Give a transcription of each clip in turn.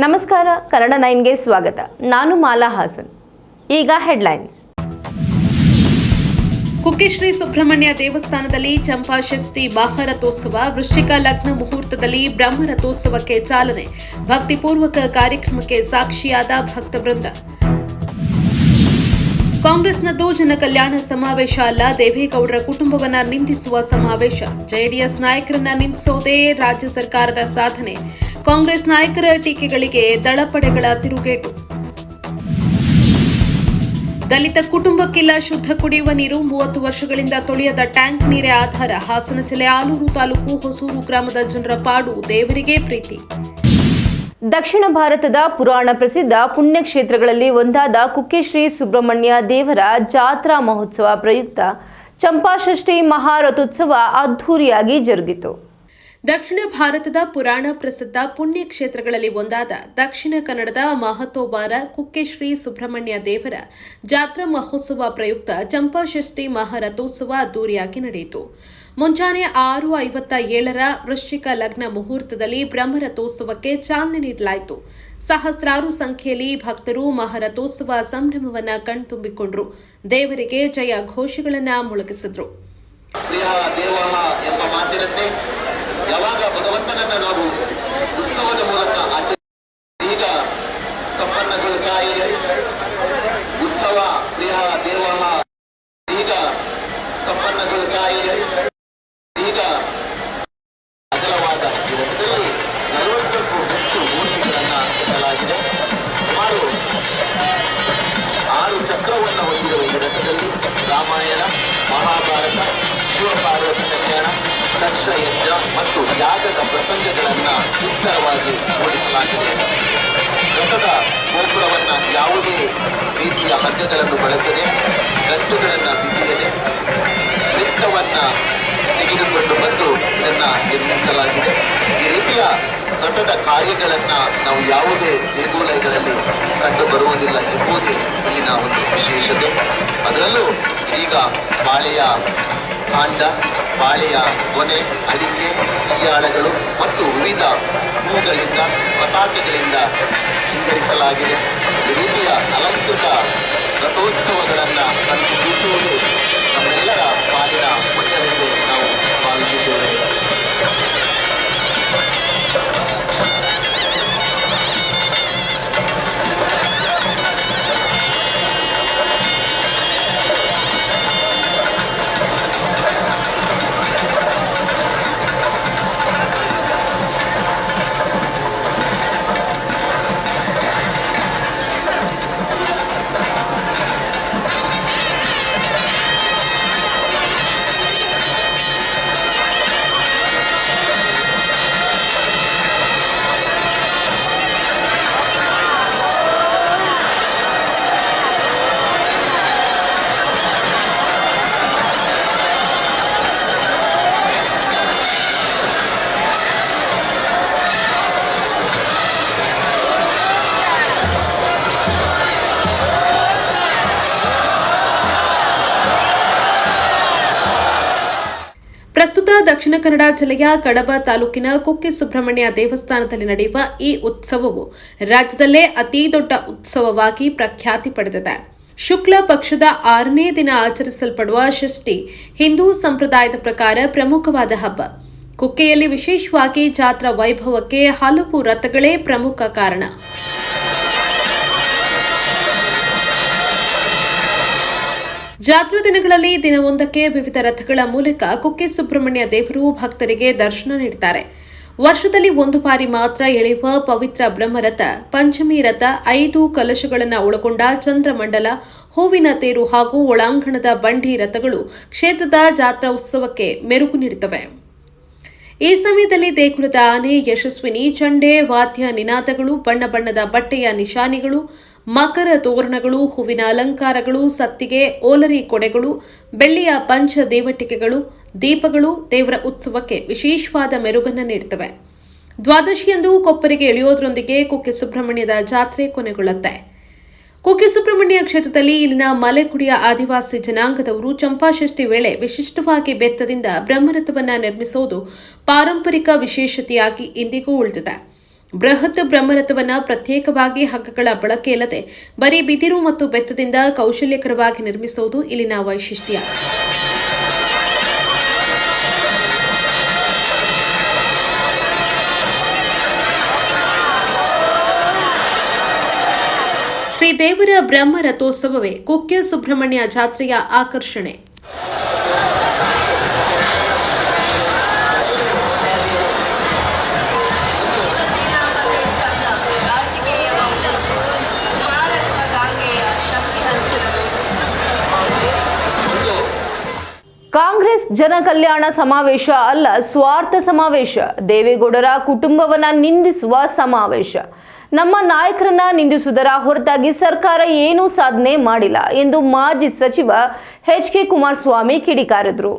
ನಮಸ್ಕಾರ, ಕನ್ನಡ 9ಗೆ ಸ್ವಾಗತ. ನಾನು ಮಾಲಾ ಹಾಸನ್. ಈಗ ಹೆಡ್ಲೈನ್ಸ್. ಕುಕ್ಕೆ ಶ್ರೀ ಸುಬ್ರಹ್ಮಣ್ಯ ದೇವಸ್ಥಾನದಲ್ಲಿ ಚಂಪಾಷಷ್ಠಿ ಮಹಾರಥೋತ್ಸವ, ವೃಶ್ಚಿಕ ಲಗ್ನ ಮುಹೂರ್ತದಲ್ಲಿ ಬ್ರಹ್ಮರಥೋತ್ಸವಕ್ಕೆ ಚಾಲನೆ, ಭಕ್ತಿಪೂರ್ವಕ ಕಾರ್ಯಕ್ರಮಕ್ಕೆ ಸಾಕ್ಷಿಯಾದ ಭಕ್ತವೃಂದ. ಕಾಂಗ್ರೆಸ್ನದ್ದು ಜನ ಕಲ್ಯಾಣ ಸಮಾವೇಶ ಅಲ್ಲ, ದೇವೇಗೌಡರ ಕುಟುಂಬವನ್ನ ನಿಂದಿಸುವ ಸಮಾವೇಶ, ಜೆಡಿಎಸ್ ನಾಯಕರನ್ನ ನಿಂದಿಸೋದೇ ರಾಜ್ಯ ಸರ್ಕಾರದ ಸಾಧನೆ, ಕಾಂಗ್ರೆಸ್ ನಾಯಕರ ಟೀಕೆಗಳಿಗೆ ದಳಪಡೆಗಳ ತಿರುಗೇಟು. ದಲಿತ ಕುಟುಂಬಕ್ಕಿಲ್ಲ ಶುದ್ಧ ಕುಡಿಯುವ ನೀರು, 30 ವರ್ಷಗಳಿಂದ ತೊಳೆಯದ ಟ್ಯಾಂಕ್ ನೀರೇ ಆಧಾರ, ಹಾಸನ ಜಿಲ್ಲೆ ಆಲೂರು ತಾಲೂಕು ಹೊಸೂರು ಗ್ರಾಮದ ಜನರ ಪಾಡು ದೇವರಿಗೆ ಪ್ರೀತಿ. ದಕ್ಷಿಣ ಭಾರತದ ಪುರಾಣ ಪ್ರಸಿದ್ಧ ಪುಣ್ಯಕ್ಷೇತ್ರಗಳಲ್ಲಿ ಒಂದಾದ ಕುಕ್ಕೆ ಶ್ರೀ ಸುಬ್ರಹ್ಮಣ್ಯ ದೇವರ ಜಾತ್ರಾ ಮಹೋತ್ಸವ ಪ್ರಯುಕ್ತ ಚಂಪಾಷಷ್ಠಿ ಮಹಾರಥೋತ್ಸವ ಅದ್ಧೂರಿಯಾಗಿ ಜರುಗಿತು. ದಕ್ಷಿಣ ಭಾರತದ ಪುರಾಣ ಪ್ರಸಿದ್ಧ ಪುಣ್ಯಕ್ಷೇತ್ರಗಳಲ್ಲಿ ಒಂದಾದ ದಕ್ಷಿಣ ಕನ್ನಡದ ಮಹತೋಬಾರ ಕುಕ್ಕೆ ಶ್ರೀ ಸುಬ್ರಹ್ಮಣ್ಯ ದೇವರ ಜಾತ್ರಾ ಮಹೋತ್ಸವ ಪ್ರಯುಕ್ತ ಚಂಪಾಷಷ್ಠಿ ಮಹಾರಥೋತ್ಸವ ಅದ್ದೂರಿಯಾಗಿ ನಡೆಯಿತು. ಮುಂಜಾನೆ 6:57 ವೃಶ್ಚಿಕ ಲಗ್ನ ಮುಹೂರ್ತದಲ್ಲಿ ಬ್ರಹ್ಮರಥೋತ್ಸವಕ್ಕೆ ಚಾಲನೆ ನೀಡಲಾಯಿತು. ಸಹಸ್ರಾರು ಸಂಖ್ಯೆಯಲ್ಲಿ ಭಕ್ತರು ಮಹಾರಥೋತ್ಸವ ಸಂಭ್ರಮವನ್ನು ಕಣ್ತುಂಬಿಕೊಂಡರು. ದೇವರಿಗೆ ಜಯ ಘೋಷಗಳನ್ನ ಮೊಳಗಿಸಿದ್ರು. ಯಾವಾಗ ಭಗವಂತನನ್ನ ನಾವು ಉತ್ಸವದ ಮೂಲಕ ಈಗ ಸಂಪನ್ನಗೊಳ್ತಾ ಇದೆ. ಉತ್ಸವ ಪ್ರಿಯ ದೇವರ ಈಗ ಸಂಪನ್ನಗೊಳ್ತಾ ಇದೆ. ಈಗ ಅಗಲವಾದ ಈ ರಥದಲ್ಲಿ 40ಕ್ಕೂ ಹೆಚ್ಚು ಮೂರ್ತಿಗಳನ್ನ ಕೆತ್ತಲಾಗಿದೆ. ಸುಮಾರು 6 ಚಕ್ರವನ್ನು ಹೊಂದಿರುವ ಈ ರಥದಲ್ಲಿ ರಾಮಾಯಣ, ಮಹಾಭಾರತ, ಶಿವಪಾರ್ವತಿ ಕಲ್ಯಾಣ, ದಕ್ಷಯಜ್ಞ ಮತ್ತು ಯಾಗದ ಪ್ರಸಂಗಗಳನ್ನ ಸುಂದರವಾಗಿ ಮೂಡಿಸಲಾಗಿದೆ. ರಥದ ಗೋಪುರವನ್ನ ಯಾವುದೇ ರೀತಿಯ ಹಗ್ಗಗಳನ್ನು ಬಳಸದೆ, ಗಂಟುಗಳನ್ನ ಬಿಗಿಯದೆ, ಬೆತ್ತವನ್ನ ತೆಗೆದುಕೊಂಡು ಬಂದು ಇದನ್ನ ನಿರ್ಮಿಸಲಾಗಿದೆ. ಈ ರೀತಿಯ ರಥದ ಕಾರ್ಯಗಳನ್ನ ನಾವು ಯಾವುದೇ ದೇಗುಲಗಳಲ್ಲಿ ಕಂಡು ಬರುವುದಿಲ್ಲ ಎಂಬುದೇ ಇಲ್ಲಿನ ಒಂದು ವಿಶೇಷತೆ. ಅದರಲ್ಲೂ ಈಗ ಬಾಳೆಯ ಕಾಂಡ, ಬಾಳೆಯ ಕೊನೆ, ಅಡಿಕೆ, ಸಿಯಾಳಗಳು ಮತ್ತು ವಿವಿಧ ಹೂಗಳಿಂದ, ಪತಾಕೆಗಳಿಂದ ಸಿಂಗರಿಸಲಾಗಿದೆ. ಈ ರೀತಿಯ ಅಲಂಕೃತ ರಥೋತ್ಸವಗಳನ್ನು ಅನುಭವಿಸುವುದು ನಮ್ಮೆಲ್ಲರ ಪಾಲಿನ ಪುಣ್ಯವೆಂದು ನಾವು ಭಾವಿಸಿದ್ದೇವೆ. ಪ್ರಸ್ತುತ ದಕ್ಷಿಣ ಕನ್ನಡ ಜಿಲ್ಲೆಯ ಕಡಬ ತಾಲೂಕಿನ ಕುಕ್ಕೆ ಸುಬ್ರಹ್ಮಣ್ಯ ದೇವಸ್ಥಾನದಲ್ಲಿ ನಡೆಯುವ ಈ ಉತ್ಸವವು ರಾಜ್ಯದಲ್ಲೇ ಅತಿ ದೊಡ್ಡ ಉತ್ಸವವಾಗಿ ಪ್ರಖ್ಯಾತಿ ಪಡೆದಿದೆ. ಶುಕ್ಲ ಪಕ್ಷದ 6ನೇ ದಿನ ಆಚರಿಸಲ್ಪಡುವ ಷಷ್ಠಿ ಹಿಂದೂ ಸಂಪ್ರದಾಯದ ಪ್ರಕಾರ ಪ್ರಮುಖವಾದ ಹಬ್ಬ. ಕುಕ್ಕೆಯಲ್ಲಿ ವಿಶೇಷವಾಗಿ ಜಾತ್ರಾ ವೈಭವಕ್ಕೆ ಹಲವು ರಥಗಳೇ ಪ್ರಮುಖ ಕಾರಣ. ಜಾತ್ರಾ ದಿನಗಳಲ್ಲಿ ದಿನವೊಂದಕ್ಕೆ ವಿವಿಧ ರಥಗಳ ಮೂಲಕ ಕುಕ್ಕೆ ಸುಬ್ರಹ್ಮಣ್ಯ ದೇವರು ಭಕ್ತರಿಗೆ ದರ್ಶನ ನೀಡುತ್ತಾರೆ. ವರ್ಷದಲ್ಲಿ ಒಂದು ಬಾರಿ ಮಾತ್ರ ಎಳೆಯುವ ಪವಿತ್ರ ಬ್ರಹ್ಮರಥ, ಪಂಚಮಿ ರಥ, 5 ಕಲಶಗಳನ್ನು ಒಳಗೊಂಡ ಚಂದ್ರಮಂಡಲ, ಹೂವಿನ ತೇರು ಹಾಗೂ ಒಳಾಂಗಣದ ಬಂಡಿ ರಥಗಳು ಕ್ಷೇತ್ರದ ಜಾತ್ರಾ ಉತ್ಸವಕ್ಕೆ ಮೆರುಗು ನೀಡುತ್ತವೆ. ಈ ಸಮಯದಲ್ಲಿ ದೇಗುಲದ ಆನೆ, ಯಶಸ್ವಿನಿ, ಚಂಡೆ, ವಾದ್ಯ ನಿನಾದಗಳು, ಬಣ್ಣ ಬಣ್ಣದ ಬಟ್ಟೆಯ ನಿಶಾನಿಗಳು, ಮಕರ ತೋರಣಗಳು, ಹೂವಿನ ಅಲಂಕಾರಗಳು, ಸತ್ತಿಗೆ, ಓಲರಿ ಕೊಡೆಗಳು, ಬೆಳ್ಳಿಯ ಪಂಚ ದೇವಟಿಕೆಗಳು, ದೀಪಗಳು ದೇವರ ಉತ್ಸವಕ್ಕೆ ವಿಶೇಷವಾದ ಮೆರುಗನ್ನು ನೀಡುತ್ತವೆ. ದ್ವಾದಶಿಯಂದು ಕೊಪ್ಪರಿಗೆ ಇಳಿಯೋದ್ರೊಂದಿಗೆ ಕುಕ್ಕೆ ಸುಬ್ರಹ್ಮಣ್ಯದ ಜಾತ್ರೆ ಕೊನೆಗೊಳ್ಳುತ್ತೆ. ಕುಕ್ಕೆ ಸುಬ್ರಹ್ಮಣ್ಯ ಕ್ಷೇತ್ರದಲ್ಲಿ ಇಲ್ಲಿನ ಮಲೆಕುಡಿಯ ಆದಿವಾಸಿ ಜನಾಂಗದವರು ಚಂಪಾಷಷ್ಠಿ ವೇಳೆ ವಿಶಿಷ್ಟವಾಗಿ ಬೆತ್ತದಿಂದ ಬ್ರಹ್ಮರಥವನ್ನು ನಿರ್ಮಿಸುವುದು ಪಾರಂಪರಿಕ ವಿಶೇಷತೆಯಾಗಿ ಇಂದಿಗೂ ಉಳಿದಿದೆ. ಬೃಹತ್ ಬ್ರಹ್ಮರಥವನ್ನ ಪ್ರತ್ಯೇಕವಾಗಿ ಹಗ್ಗಗಳ ಬಳಕೆ ಇಲ್ಲದೆ ಬರೀ ಬಿದಿರು ಮತ್ತು ಬೆತ್ತದಿಂದ ಕೌಶಲ್ಯಕರವಾಗಿ ನಿರ್ಮಿಸುವುದು ಇಲ್ಲಿನ ವೈಶಿಷ್ಟ್ಯ. ಶ್ರೀದೇವರ ಬ್ರಹ್ಮ ರಥೋತ್ಸವವೇ ಕುಕ್ಕೆ ಸುಬ್ರಹ್ಮಣ್ಯ ಜಾತ್ರೆಯ ಆಕರ್ಷಣೆ. ಕಾಂಗ್ರೆಸ್ ಜನಕಲ್ಯಾಣ ಸಮಾವೇಶ ಅಲ್ಲ, ಸ್ವಾರ್ಥ ಸಮಾವೇಶ. ದೇವೇಗೌಡರ ಕುಟುಂಬವನ್ನ ನಿಂದಿಸುವ ಸಮಾವೇಶ. ನಮ್ಮ ನಾಯಕರನ್ನ ನಿಂದಿಸುವುದರ ಹೊರತಾಗಿ ಸರ್ಕಾರ ಏನೂ ಸಾಧನೆ ಮಾಡಿಲ್ಲ ಎಂದು ಮಾಜಿ ಸಚಿವ ಎಚ್.ಕೆ. ಕುಮಾರಸ್ವಾಮಿ ಕಿಡಿಕಾರಿದರು.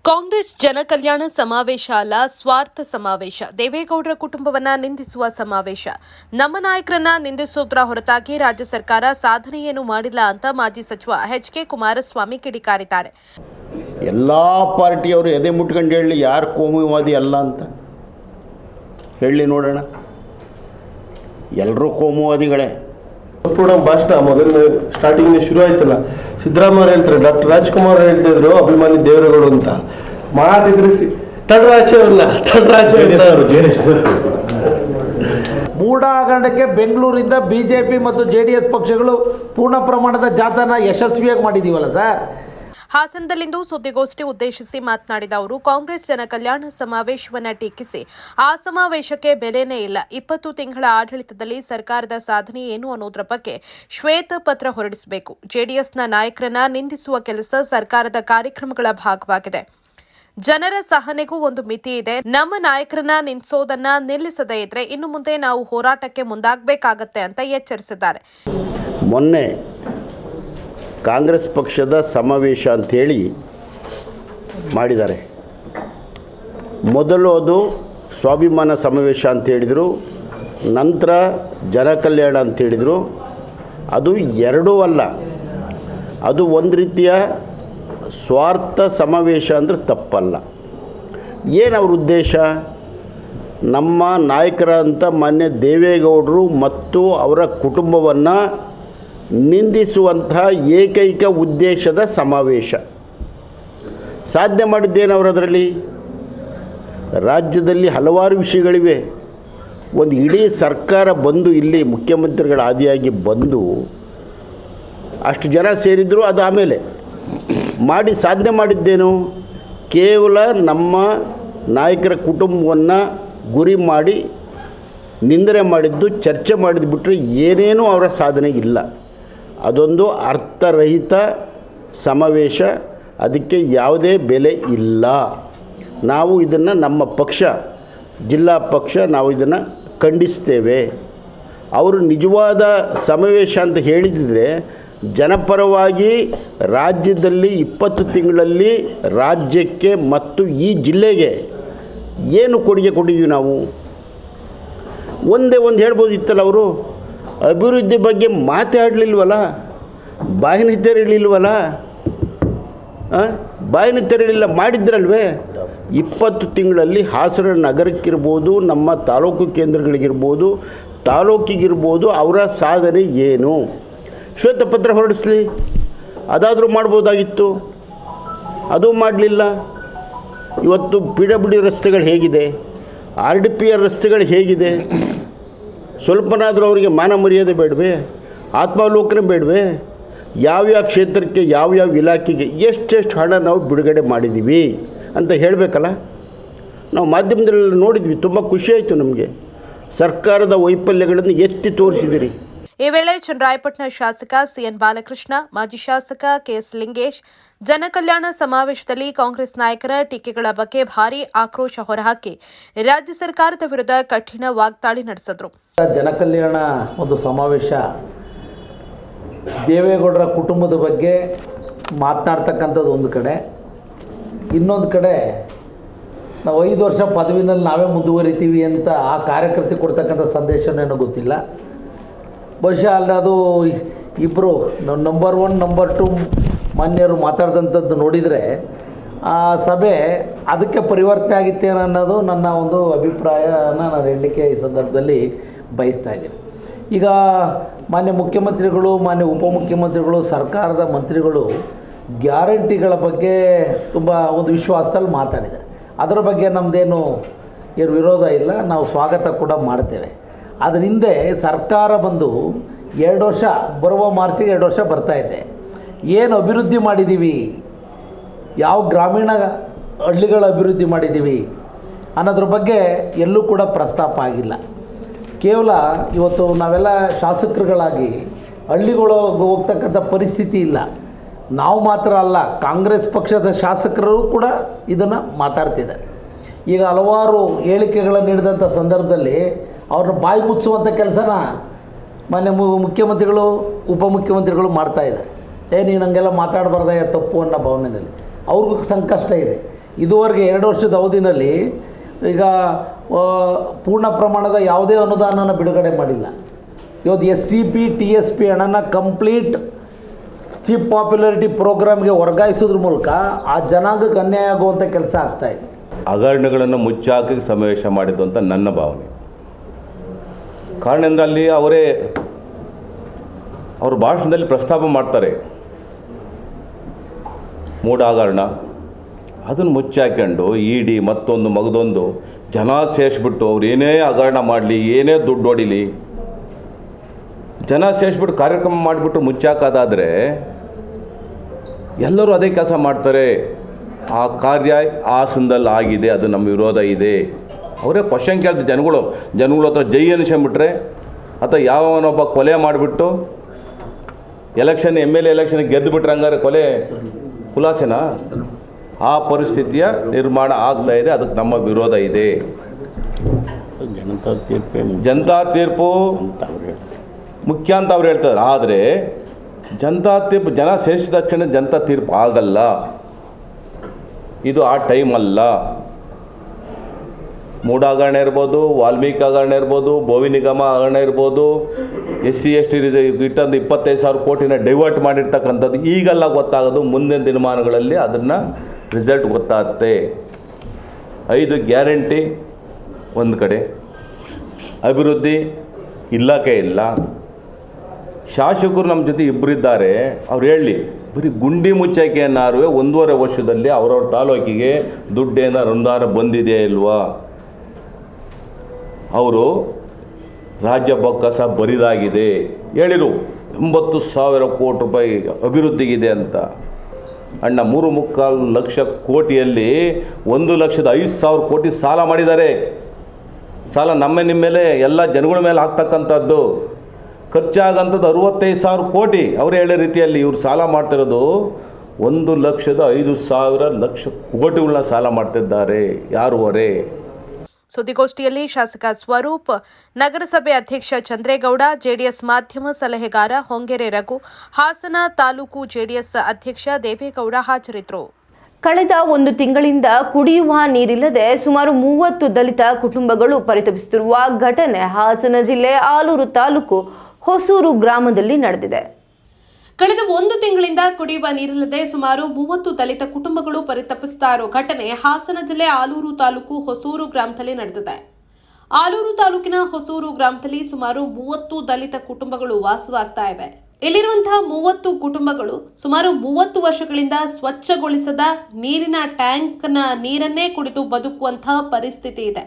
ಕಾಂಗ್ರೆಸ್ ಜನಕಲ್ಯಾಣ ಸಮಾವೇಶ ಅಲ್ಲ, ಸ್ವಾರ್ಥ ಸಮಾವೇಶ. ದೇವೇಗೌಡರ ಕುಟುಂಬವನ್ನ ನಿಂದಿಸುವ ಸಮಾವೇಶ. ನಮ್ಮ ನಾಯಕರನ್ನ ನಿಂದಿಸುವುದರ ಹೊರತಾಗಿ ರಾಜ್ಯ ಸರ್ಕಾರ ಸಾಧನೆಯೇನು ಮಾಡಿಲ್ಲ ಅಂತ ಮಾಜಿ ಸಚಿವ ಎಚ್.ಕೆ. ಕುಮಾರಸ್ವಾಮಿ ಕಿಡಿಕಾರಿದ್ದಾರೆ. ಎಲ್ಲ ಪಾರ್ಟಿಯವರು ಎದೆ ಮುಟ್ಕೊಂಡು ಹೇಳಿ ಯಾರು ಕೋಮುವಾದಿ ಅಲ್ಲ ಅಂತ ಹೇಳಿ ನೋಡೋಣ. ಎಲ್ಲರೂ ಕೋಮುವಾದಿಗಳೇ. ಭಾಷಣ ಮೊದಲನೇ ಸ್ಟಾರ್ಟಿಂಗ್ ಶುರು ಆಯ್ತಲ್ಲ, ಸಿದ್ದರಾಮಯ್ಯ ಹೇಳ್ತಾರೆ, ಡಾಕ್ಟರ್ ರಾಜ್ಕುಮಾರ್ ಹೇಳ್ತಿದ್ರು ಅಭಿಮಾನಿ ದೇವೇಗೌಡರು ಅಂತ. ಮಾತಿದ್ರು ಮೂಢ ಹಗರಣಕ್ಕೆ ಬೆಂಗಳೂರಿಂದ ಬಿಜೆಪಿ ಮತ್ತು ಜೆಡಿಎಸ್ ಪಕ್ಷಗಳು ಪೂರ್ಣ ಪ್ರಮಾಣದ ಜಾಥಾನ ಯಶಸ್ವಿಯಾಗಿ ಮಾಡಿದೀವಲ್ಲ ಸರ್. ಹಾಸನದಲ್ಲಿಂದು ಸುದ್ದಿಗೋಷ್ಠಿ ಉದ್ದೇಶಿಸಿ ಮಾತನಾಡಿದ ಅವರು, ಕಾಂಗ್ರೆಸ್ ಜನಕಲ್ಯಾಣ ಸಮಾವೇಶವನ್ನ ಟೀಕಿಸಿ ಆ ಸಮಾವೇಶಕ್ಕೆ ಬೆಲೆನೇ ಇಲ್ಲ. 20 ತಿಂಗಳ ಆಡಳಿತದಲ್ಲಿ ಸರ್ಕಾರದ ಸಾಧನೆ ಏನು ಅನ್ನೋದ್ರ ಬಗ್ಗೆ ಶ್ವೇತ ಪತ್ರ ಹೊರಡಿಸಬೇಕು. ಜೆಡಿಎಸ್ನ ನಾಯಕರನ್ನ ನಿಂದಿಸುವ ಕೆಲಸ ಸರ್ಕಾರದ ಕಾರ್ಯಕ್ರಮಗಳ ಭಾಗವಾಗಿದೆ. ಜನರ ಸಹನೆಗೂ ಒಂದು ಮಿತಿ ಇದೆ. ನಮ್ಮ ನಾಯಕರನ್ನ ನಿಂದಿಸೋದನ್ನ ನಿಲ್ಲಿಸದೇ ಇದ್ರೆ ಇನ್ನು ಮುಂದೆ ನಾವು ಹೋರಾಟಕ್ಕೆ ಮುಂದಾಗಬೇಕಾಗತ್ತೆ ಅಂತ ಎಚ್ಚರಿಸಿದ್ದಾರೆ. ಮೊನ್ನೆ ಕಾಂಗ್ರೆಸ್ ಪಕ್ಷದ ಸಮಾವೇಶ ಅಂಥೇಳಿ ಮಾಡಿದ್ದಾರೆ. ಮೊದಲು ಅದು ಸ್ವಾಭಿಮಾನ ಸಮಾವೇಶ ಅಂತ ಹೇಳಿದರು, ನಂತರ ಜನಕಲ್ಯಾಣ ಅಂತ ಹೇಳಿದರು. ಅದು ಎರಡೂ ಅಲ್ಲ, ಅದು ಒಂದು ರೀತಿಯ ಸ್ವಾರ್ಥ ಸಮಾವೇಶ ಅಂದರೆ ತಪ್ಪಲ್ಲ. ಏನು ಅವ್ರ ಉದ್ದೇಶ? ನಮ್ಮ ನಾಯಕರಂತ ಮಾನ್ಯ ದೇವೇಗೌಡರು ಮತ್ತು ಅವರ ಕುಟುಂಬವನ್ನು ನಿಂದಿಸುವಂತಹ ಏಕೈಕ ಉದ್ದೇಶದ ಸಮಾವೇಶ. ಸಾಧನೆ ಮಾಡಿದ್ದೇನು ಅವರು? ಅದರಲ್ಲಿ ರಾಜ್ಯದಲ್ಲಿ ಹಲವಾರು ವಿಷಯಗಳಿವೆ. ಒಂದು ಇಡೀ ಸರ್ಕಾರ ಬಂದು ಇಲ್ಲಿ ಮುಖ್ಯಮಂತ್ರಿಗಳ ಆದಿಯಾಗಿ ಬಂದು ಅಷ್ಟು ಜನ ಸೇರಿದ್ರು. ಅದು ಆಮೇಲೆ ಮಾಡಿ ಸಾಧನೆ ಮಾಡಿದ್ದೇನು? ಕೇವಲ ನಮ್ಮ ನಾಯಕರ ಕುಟುಂಬವನ್ನು ಗುರಿ ಮಾಡಿ ನಿಂದನೆ ಮಾಡಿದ್ದು, ಚರ್ಚೆ ಮಾಡಿದ್ದು ಬಿಟ್ಟರೆ ಏನೇನೂ ಅವರ ಸಾಧನೆ ಇಲ್ಲ. ಅದೊಂದು ಅರ್ಥರಹಿತ ಸಮಾವೇಶ. ಅದಕ್ಕೆ ಯಾವುದೇ ಬೆಲೆ ಇಲ್ಲ. ನಾವು ಇದನ್ನು ನಮ್ಮ ಪಕ್ಷ, ಜಿಲ್ಲಾ ಪಕ್ಷ, ನಾವು ಇದನ್ನು ಖಂಡಿಸ್ತೇವೆ. ಅವರು ನಿಜವಾದ ಸಮಾವೇಶ ಅಂತ ಹೇಳಿದರೆ ಜನಪರವಾಗಿ ರಾಜ್ಯದಲ್ಲಿ 20 ತಿಂಗಳಲ್ಲಿ ರಾಜ್ಯಕ್ಕೆ ಮತ್ತು ಈ ಜಿಲ್ಲೆಗೆ ಏನು ಕೊಡುಗೆ ಕೊಟ್ಟಿದ್ದೀವಿ ನಾವು? ಒಂದೇ ಒಂದು ಹೇಳ್ಬೋದಿತ್ತಲ್ಲ. ಅವರು ಅಭಿವೃದ್ಧಿ ಬಗ್ಗೆ ಮಾತಾಡಲಿಲ್ವಲ್ಲ, ಬಾಯಿನ ತೆರಳಿಲ್ವಲ್ಲ, ಬಾಯಿನ ತೆರಳಿಲ್ಲ, ಮಾಡಿದ್ರಲ್ವೇ? 20 ತಿಂಗಳಲ್ಲಿ ಹಾಸನ ನಗರಕ್ಕಿರ್ಬೋದು, ನಮ್ಮ ತಾಲೂಕು ಕೇಂದ್ರಗಳಿಗಿರ್ಬೋದು, ತಾಲೂಕಿಗಿರ್ಬೋದು, ಅವರ ಸಾಧನೆ ಏನು? ಶ್ವೇತಪತ್ರ ಹೊರಡಿಸಲಿ, ಅದಾದರೂ ಮಾಡ್ಬೋದಾಗಿತ್ತು. ಅದು ಮಾಡಲಿಲ್ಲ. ಇವತ್ತು PWD ರಸ್ತೆಗಳು ಹೇಗಿದೆ, RDPR ರಸ್ತೆಗಳು ಹೇಗಿದೆ? ಸ್ವಲ್ಪನಾದರೂ ಅವರಿಗೆ ಮಾನ ಮರ್ಯಾದೆ ಬೇಡವೇ? ಆತ್ಮಾವಲೋಕನ ಬೇಡವೇ? ಯಾವ್ಯಾವ ಕ್ಷೇತ್ರಕ್ಕೆ, ಯಾವ್ಯಾವ ಇಲಾಖೆಗೆ ಎಷ್ಟೆಷ್ಟು ಹಣ ನಾವು ಬಿಡುಗಡೆ ಮಾಡಿದ್ದೀವಿ ಅಂತ ಹೇಳಬೇಕಲ್ಲ. ನಾವು ಮಾಧ್ಯಮದಲ್ಲಿ ನೋಡಿದ್ವಿ, ತುಂಬ ಖುಷಿಯಾಯಿತು ನಮಗೆ. ಸರ್ಕಾರದ ವೈಫಲ್ಯಗಳನ್ನು ಎತ್ತಿ ತೋರಿಸಿದಿರಿ. ಈ ವೇಳೆ ಚನ್ನರಾಯಪಟ್ಟಣ ಶಾಸಕ ಸಿಎನ್ ಬಾಲಕೃಷ್ಣ, ಮಾಜಿ ಶಾಸಕ ಕೆಎಸ್ ಲಿಂಗೇಶ್ ಜನಕಲ್ಯಾಣ ಸಮಾವೇಶದಲ್ಲಿ ಕಾಂಗ್ರೆಸ್ ನಾಯಕರ ಟೀಕೆಗಳ ಬಗ್ಗೆ ಭಾರೀ ಆಕ್ರೋಶ ಹೊರಹಾಕಿ ರಾಜ್ಯ ಸರ್ಕಾರದ ವಿರುದ್ಧ ಕಠಿಣ ವಾಗ್ದಾಳಿ ನಡೆಸಿದರು. ಜನಕಲ್ಯಾಣ ಒಂದು ಸಮಾವೇಶ ದೇವೇಗೌಡರ ಕುಟುಂಬದ ಬಗ್ಗೆ ಮಾತನಾಡ್ತಕ್ಕಂಥದ್ದು ಒಂದು ಕಡೆ, ಇನ್ನೊಂದು ಕಡೆ ನಾವು 5 ವರ್ಷ ಪದವಿನಲ್ಲಿ ನಾವೇ ಮುಂದುವರಿತೀವಿ ಅಂತ ಆ ಕಾರ್ಯಕರ್ತೆ ಕೊಡ್ತಕ್ಕಂಥ ಸಂದೇಶನೇನೋ ಗೊತ್ತಿಲ್ಲ. ಬಹುಶಃ ಅಲ್ಲಿ ಅದು ಇಬ್ಬರು ನಂಬರ್ 1 ನಂಬರ್ 2 ಮಾನ್ಯರು ಮಾತಾಡಿದಂಥದ್ದು ನೋಡಿದರೆ ಆ ಸಭೆ ಅದಕ್ಕೆ ಪರಿವರ್ತನೆ ಆಗಿತ್ತೇನೋ ಅನ್ನೋದು ನನ್ನ ಒಂದು ಅಭಿಪ್ರಾಯನ ನಾನು ಹೇಳಲಿಕ್ಕೆ ಈ ಸಂದರ್ಭದಲ್ಲಿ ಬಯಸ್ತಾ ಇದ್ದೀನಿ. ಈಗ ಮಾನ್ಯ ಮುಖ್ಯಮಂತ್ರಿಗಳು, ಮಾನ್ಯ ಉಪಮುಖ್ಯಮಂತ್ರಿಗಳು, ಸರ್ಕಾರದ ಮಂತ್ರಿಗಳು ಗ್ಯಾರಂಟಿಗಳ ಬಗ್ಗೆ ತುಂಬ ಒಂದು ವಿಶ್ವಾಸದಲ್ಲಿ ಮಾತಾಡಿದ್ದಾರೆ. ಅದರ ಬಗ್ಗೆ ನಮ್ಮದೇನು ಏನು ವಿರೋಧ ಇಲ್ಲ, ನಾವು ಸ್ವಾಗತ ಕೂಡ ಮಾಡ್ತೇವೆ. ಅದರ ಹಿಂದೆ ಸರ್ಕಾರ ಬಂದು 2 ವರ್ಷ, ಬರುವ ಮಾರ್ಚಿಗೆ 2 ವರ್ಷ ಬರ್ತಾಯಿದೆ. ಏನು ಅಭಿವೃದ್ಧಿ ಮಾಡಿದ್ದೀವಿ, ಯಾವ ಗ್ರಾಮೀಣ ಹಳ್ಳಿಗಳ ಅಭಿವೃದ್ಧಿ ಮಾಡಿದ್ದೀವಿ ಅನ್ನೋದ್ರ ಬಗ್ಗೆ ಎಲ್ಲೂ ಕೂಡ ಪ್ರಸ್ತಾಪ ಆಗಿಲ್ಲ. ಕೇವಲ ಇವತ್ತು ನಾವೆಲ್ಲ ಶಾಸಕರುಗಳಾಗಿ ಹಳ್ಳಿಗಳಿಗೆ ಹೋಗ್ತಕ್ಕಂಥ ಪರಿಸ್ಥಿತಿ ಇಲ್ಲ. ನಾವು ಮಾತ್ರ ಅಲ್ಲ, ಕಾಂಗ್ರೆಸ್ ಪಕ್ಷದ ಶಾಸಕರು ಕೂಡ ಇದನ್ನು ಮಾತಾಡ್ತಿದ್ದಾರೆ. ಈಗ ಹಲವಾರು ಹೇಳಿಕೆಗಳನ್ನು ನೀಡಿದಂಥ ಸಂದರ್ಭದಲ್ಲಿ ಅವ್ರನ್ನ ಬಾಯಿ ಮುಚ್ಚುವಂಥ ಕೆಲಸನ ಮಾನ್ಯ ಮುಖ್ಯಮಂತ್ರಿಗಳು, ಉಪಮುಖ್ಯಮಂತ್ರಿಗಳು ಮಾಡ್ತಾಯಿದ್ದಾರೆ. ನೀನು ಹಂಗೆಲ್ಲ ಮಾತಾಡಬಾರ್ದಯ್ಯ ತಪ್ಪು ಅನ್ನೋ ಭಾವನೆಯಲ್ಲಿ ಅವ್ರಿಗೂ ಸಂಕಷ್ಟ ಇದೆ. ಇದುವರೆಗೆ 2 ವರ್ಷದ ಅವಧಿನಲ್ಲಿ ಈಗ ಪೂರ್ಣ ಪ್ರಮಾಣದ ಯಾವುದೇ ಅನುದಾನನ ಬಿಡುಗಡೆ ಮಾಡಿಲ್ಲ. ಇವತ್ತು SCP TSP ಹಣನ ಕಂಪ್ಲೀಟ್ ಚೀಫ್ ಪಾಪ್ಯುಲಾರಿಟಿ ಪ್ರೋಗ್ರಾಮ್ಗೆ ವರ್ಗಾಯಿಸೋದ್ರ ಮೂಲಕ ಆ ಜನಾಂಗಕ್ಕೆ ಅನ್ಯಾಯ ಆಗುವಂಥ ಕೆಲಸ ಆಗ್ತಾಯಿದೆ. ಹಗರಣಗಳನ್ನು ಮುಚ್ಚಾಕಿ ಸಮಾವೇಶ ಮಾಡಿದ್ದು ಅಂತ ನನ್ನ ಭಾವನೆ. ಕಾರಣ ಅಂದರೆ ಅಲ್ಲಿ ಅವ್ರ ಭಾಷಣದಲ್ಲಿ ಪ್ರಸ್ತಾಪ ಮಾಡ್ತಾರೆ ಮೂಢ ಹಗರಣ, ಅದನ್ನು ಮುಚ್ಚಾಕೊಂಡು ED ಮತ್ತೊಂದು ಮಗದೊಂದು ಜನ ಸೇರಿಸ್ಬಿಟ್ಟು ಅವ್ರು ಏನೇ ಹಗರಣ ಮಾಡಲಿ, ಏನೇ ದುಡ್ಡು ಹೊಡಿಲಿ, ಜನ ಸೇರಿಸ್ಬಿಟ್ಟು ಕಾರ್ಯಕ್ರಮ ಮಾಡಿಬಿಟ್ಟು ಮುಚ್ಚಾಕೋದಾದರೆ ಎಲ್ಲರೂ ಅದೇ ಕೆಲಸ ಮಾಡ್ತಾರೆ. ಆ ಕಾರ್ಯ ಹಾಸನದಲ್ಲಿ ಆಗಿದೆ, ಅದು ನಮ್ಮ ವಿರೋಧ ಇದೆ. ಅವರೇ ಕ್ವಶನ್ ಕೇಳ್ತಾರೆ ಜನಗಳು ಹತ್ರ ಜೈ ಅನಿಸ್ಕೊಂಬಿಟ್ರೆ, ಅಥವಾ ಯಾವನೊಬ್ಬ ಕೊಲೆ ಮಾಡಿಬಿಟ್ಟು MLA ಎಲೆಕ್ಷನ್ ಗೆದ್ದುಬಿಟ್ರೆ ಹಂಗಾರೆ ಕೊಲೆ ಖುಲಾಸೆನಾ? ಆ ಪರಿಸ್ಥಿತಿಯ ನಿರ್ಮಾಣ ಆಗ್ತಾ ಇದೆ. ಅದಕ್ಕೆ ನಮ್ಮ ವಿರೋಧ ಇದೆ. ಜನತಾ ತೀರ್ಪು ಮುಖ್ಯ ಅಂತ ಅವ್ರು ಹೇಳ್ತಾರೆ. ಆದರೆ ಜನತಾ ತೀರ್ಪು ಜನ ಸೇರಿಸಿದ ತಕ್ಷಣ ಜನತಾ ತೀರ್ಪು ಆಗಲ್ಲ. ಇದು ಆ ಟೈಮ್ ಅಲ್ಲ. ಮೂಢ ಹಗರಣ ಇರ್ಬೋದು, ವಾಲ್ಮೀಕಿ ಹಗರಣ ಇರ್ಬೋದು, ಭೋವಿ ನಿಗಮ ಹಗರಣ ಇರ್ಬೋದು, SC ST ಇಟ್ಟಂದು 25,000 ಕೋಟಿನ ಡೈವರ್ಟ್ ಮಾಡಿರ್ತಕ್ಕಂಥದ್ದು ಈಗೆಲ್ಲ ಗೊತ್ತಾಗೋದು. ಮುಂದಿನ ದಿನಮಾನಗಳಲ್ಲಿ ಅದನ್ನು ರಿಸಲ್ಟ್ ಗೊತ್ತಾಗುತ್ತೆ. 5 ಗ್ಯಾರಂಟಿ ಒಂದು ಕಡೆ, ಅಭಿವೃದ್ಧಿ ಇಲ್ಲಕ್ಕೆ ಇಲ್ಲ. ಶಾಸಕರು ನಮ್ಮ ಜೊತೆ ಇಬ್ಬರಿದ್ದಾರೆ. ಅವ್ರು ಹೇಳಿ ಬರೀ ಗುಂಡಿ ಮುಚ್ಚೈಕೆಯನ್ನಾರು 1.5 ವರ್ಷದಲ್ಲಿ ಅವ್ರವ್ರ ತಾಲೂಕಿಗೆ ದುಡ್ಡೇನ ಅನುದಾನ ಬಂದಿದೆಯಾ ಇಲ್ವಾ? ಅವರು ರಾಜ್ಯ ಬೊಕ್ಕಸ ಬರಿದಾಗಿದೆ ಹೇಳಿರು. 80,000 ಕೋಟಿ ರೂಪಾಯಿ ಅಭಿವೃದ್ಧಿಗಿದೆ ಅಂತ. ಅಣ್ಣ 3.25 ಲಕ್ಷ ಕೋಟಿಯಲ್ಲಿ 1,05,000 ಕೋಟಿ ಸಾಲ ಮಾಡಿದ್ದಾರೆ. ಸಾಲ ನಿಮ್ಮ ಮೇಲೆ ಎಲ್ಲ ಜನಗಳ ಮೇಲೆ ಆಗ್ತಕ್ಕಂಥದ್ದು. ಖರ್ಚಾಗಂಥದ್ದು 65,000 ಕೋಟಿ. ಅವರು ಹೇಳೋ ರೀತಿಯಲ್ಲಿ ಇವರು ಸಾಲ ಮಾಡ್ತಿರೋದು 1,05,000 ಕೋಟಿಗಳನ್ನ ಸಾಲ ಮಾಡ್ತಿದ್ದಾರೆ. ಯಾರು ಹೊರೆ? ಸುದ್ದಿಗೋಷ್ಠಿಯಲ್ಲಿ ಶಾಸಕ ಸ್ವರೂಪ್, ನಗರಸಭೆ ಅಧ್ಯಕ್ಷ ಚಂದ್ರೇಗೌಡ, ಜೆಡಿಎಸ್ ಮಾಧ್ಯಮ ಸಲಹೆಗಾರ ಹೊಂಗೆರೆ ರಘು, ಹಾಸನ ತಾಲೂಕು ಜೆಡಿಎಸ್ ಅಧ್ಯಕ್ಷ ದೇವೇಗೌಡ ಹಾಜರಿದ್ದರು. ಕಳೆದ 1 ತಿಂಗಳಿಂದ ಕುಡಿಯುವ ನೀರಿಲ್ಲದೆ ಸುಮಾರು 30 ದಲಿತ ಕುಟುಂಬಗಳು ಪರಿತಪಿಸುತ್ತಿರುವ ಘಟನೆ ಹಾಸನ ಜಿಲ್ಲೆ ಆಲೂರು ತಾಲೂಕು ಹೊಸೂರು ಗ್ರಾಮದಲ್ಲಿ ನಡೆದಿದೆ. ಕಳೆದ 1 ತಿಂಗಳಿಂದ ಕುಡಿಯುವ ನೀರಿಲ್ಲದೆ ಸುಮಾರು 30 ದಲಿತ ಕುಟುಂಬಗಳು ಪರಿತಪಿಸುತ್ತಾ ಇರೋ ಘಟನೆ ಹಾಸನ ಜಿಲ್ಲೆ ಆಲೂರು ತಾಲೂಕು ಹೊಸೂರು ಗ್ರಾಮದಲ್ಲಿ ನಡೆದಿದೆ. ಆಲೂರು ತಾಲೂಕಿನ ಹೊಸೂರು ಗ್ರಾಮದಲ್ಲಿ ಸುಮಾರು 30 ದಲಿತ ಕುಟುಂಬಗಳು ವಾಸವಾಗ್ತಾ ಇವೆ. ಇಲ್ಲಿರುವಂತಹ 30 ಕುಟುಂಬಗಳು ಸುಮಾರು 30 ವರ್ಷಗಳಿಂದ ಸ್ವಚ್ಛಗೊಳಿಸದ ನೀರಿನ ಟ್ಯಾಂಕ್ನ ನೀರನ್ನೇ ಕುಡಿದು ಬದುಕುವಂತಹ ಪರಿಸ್ಥಿತಿ ಇದೆ.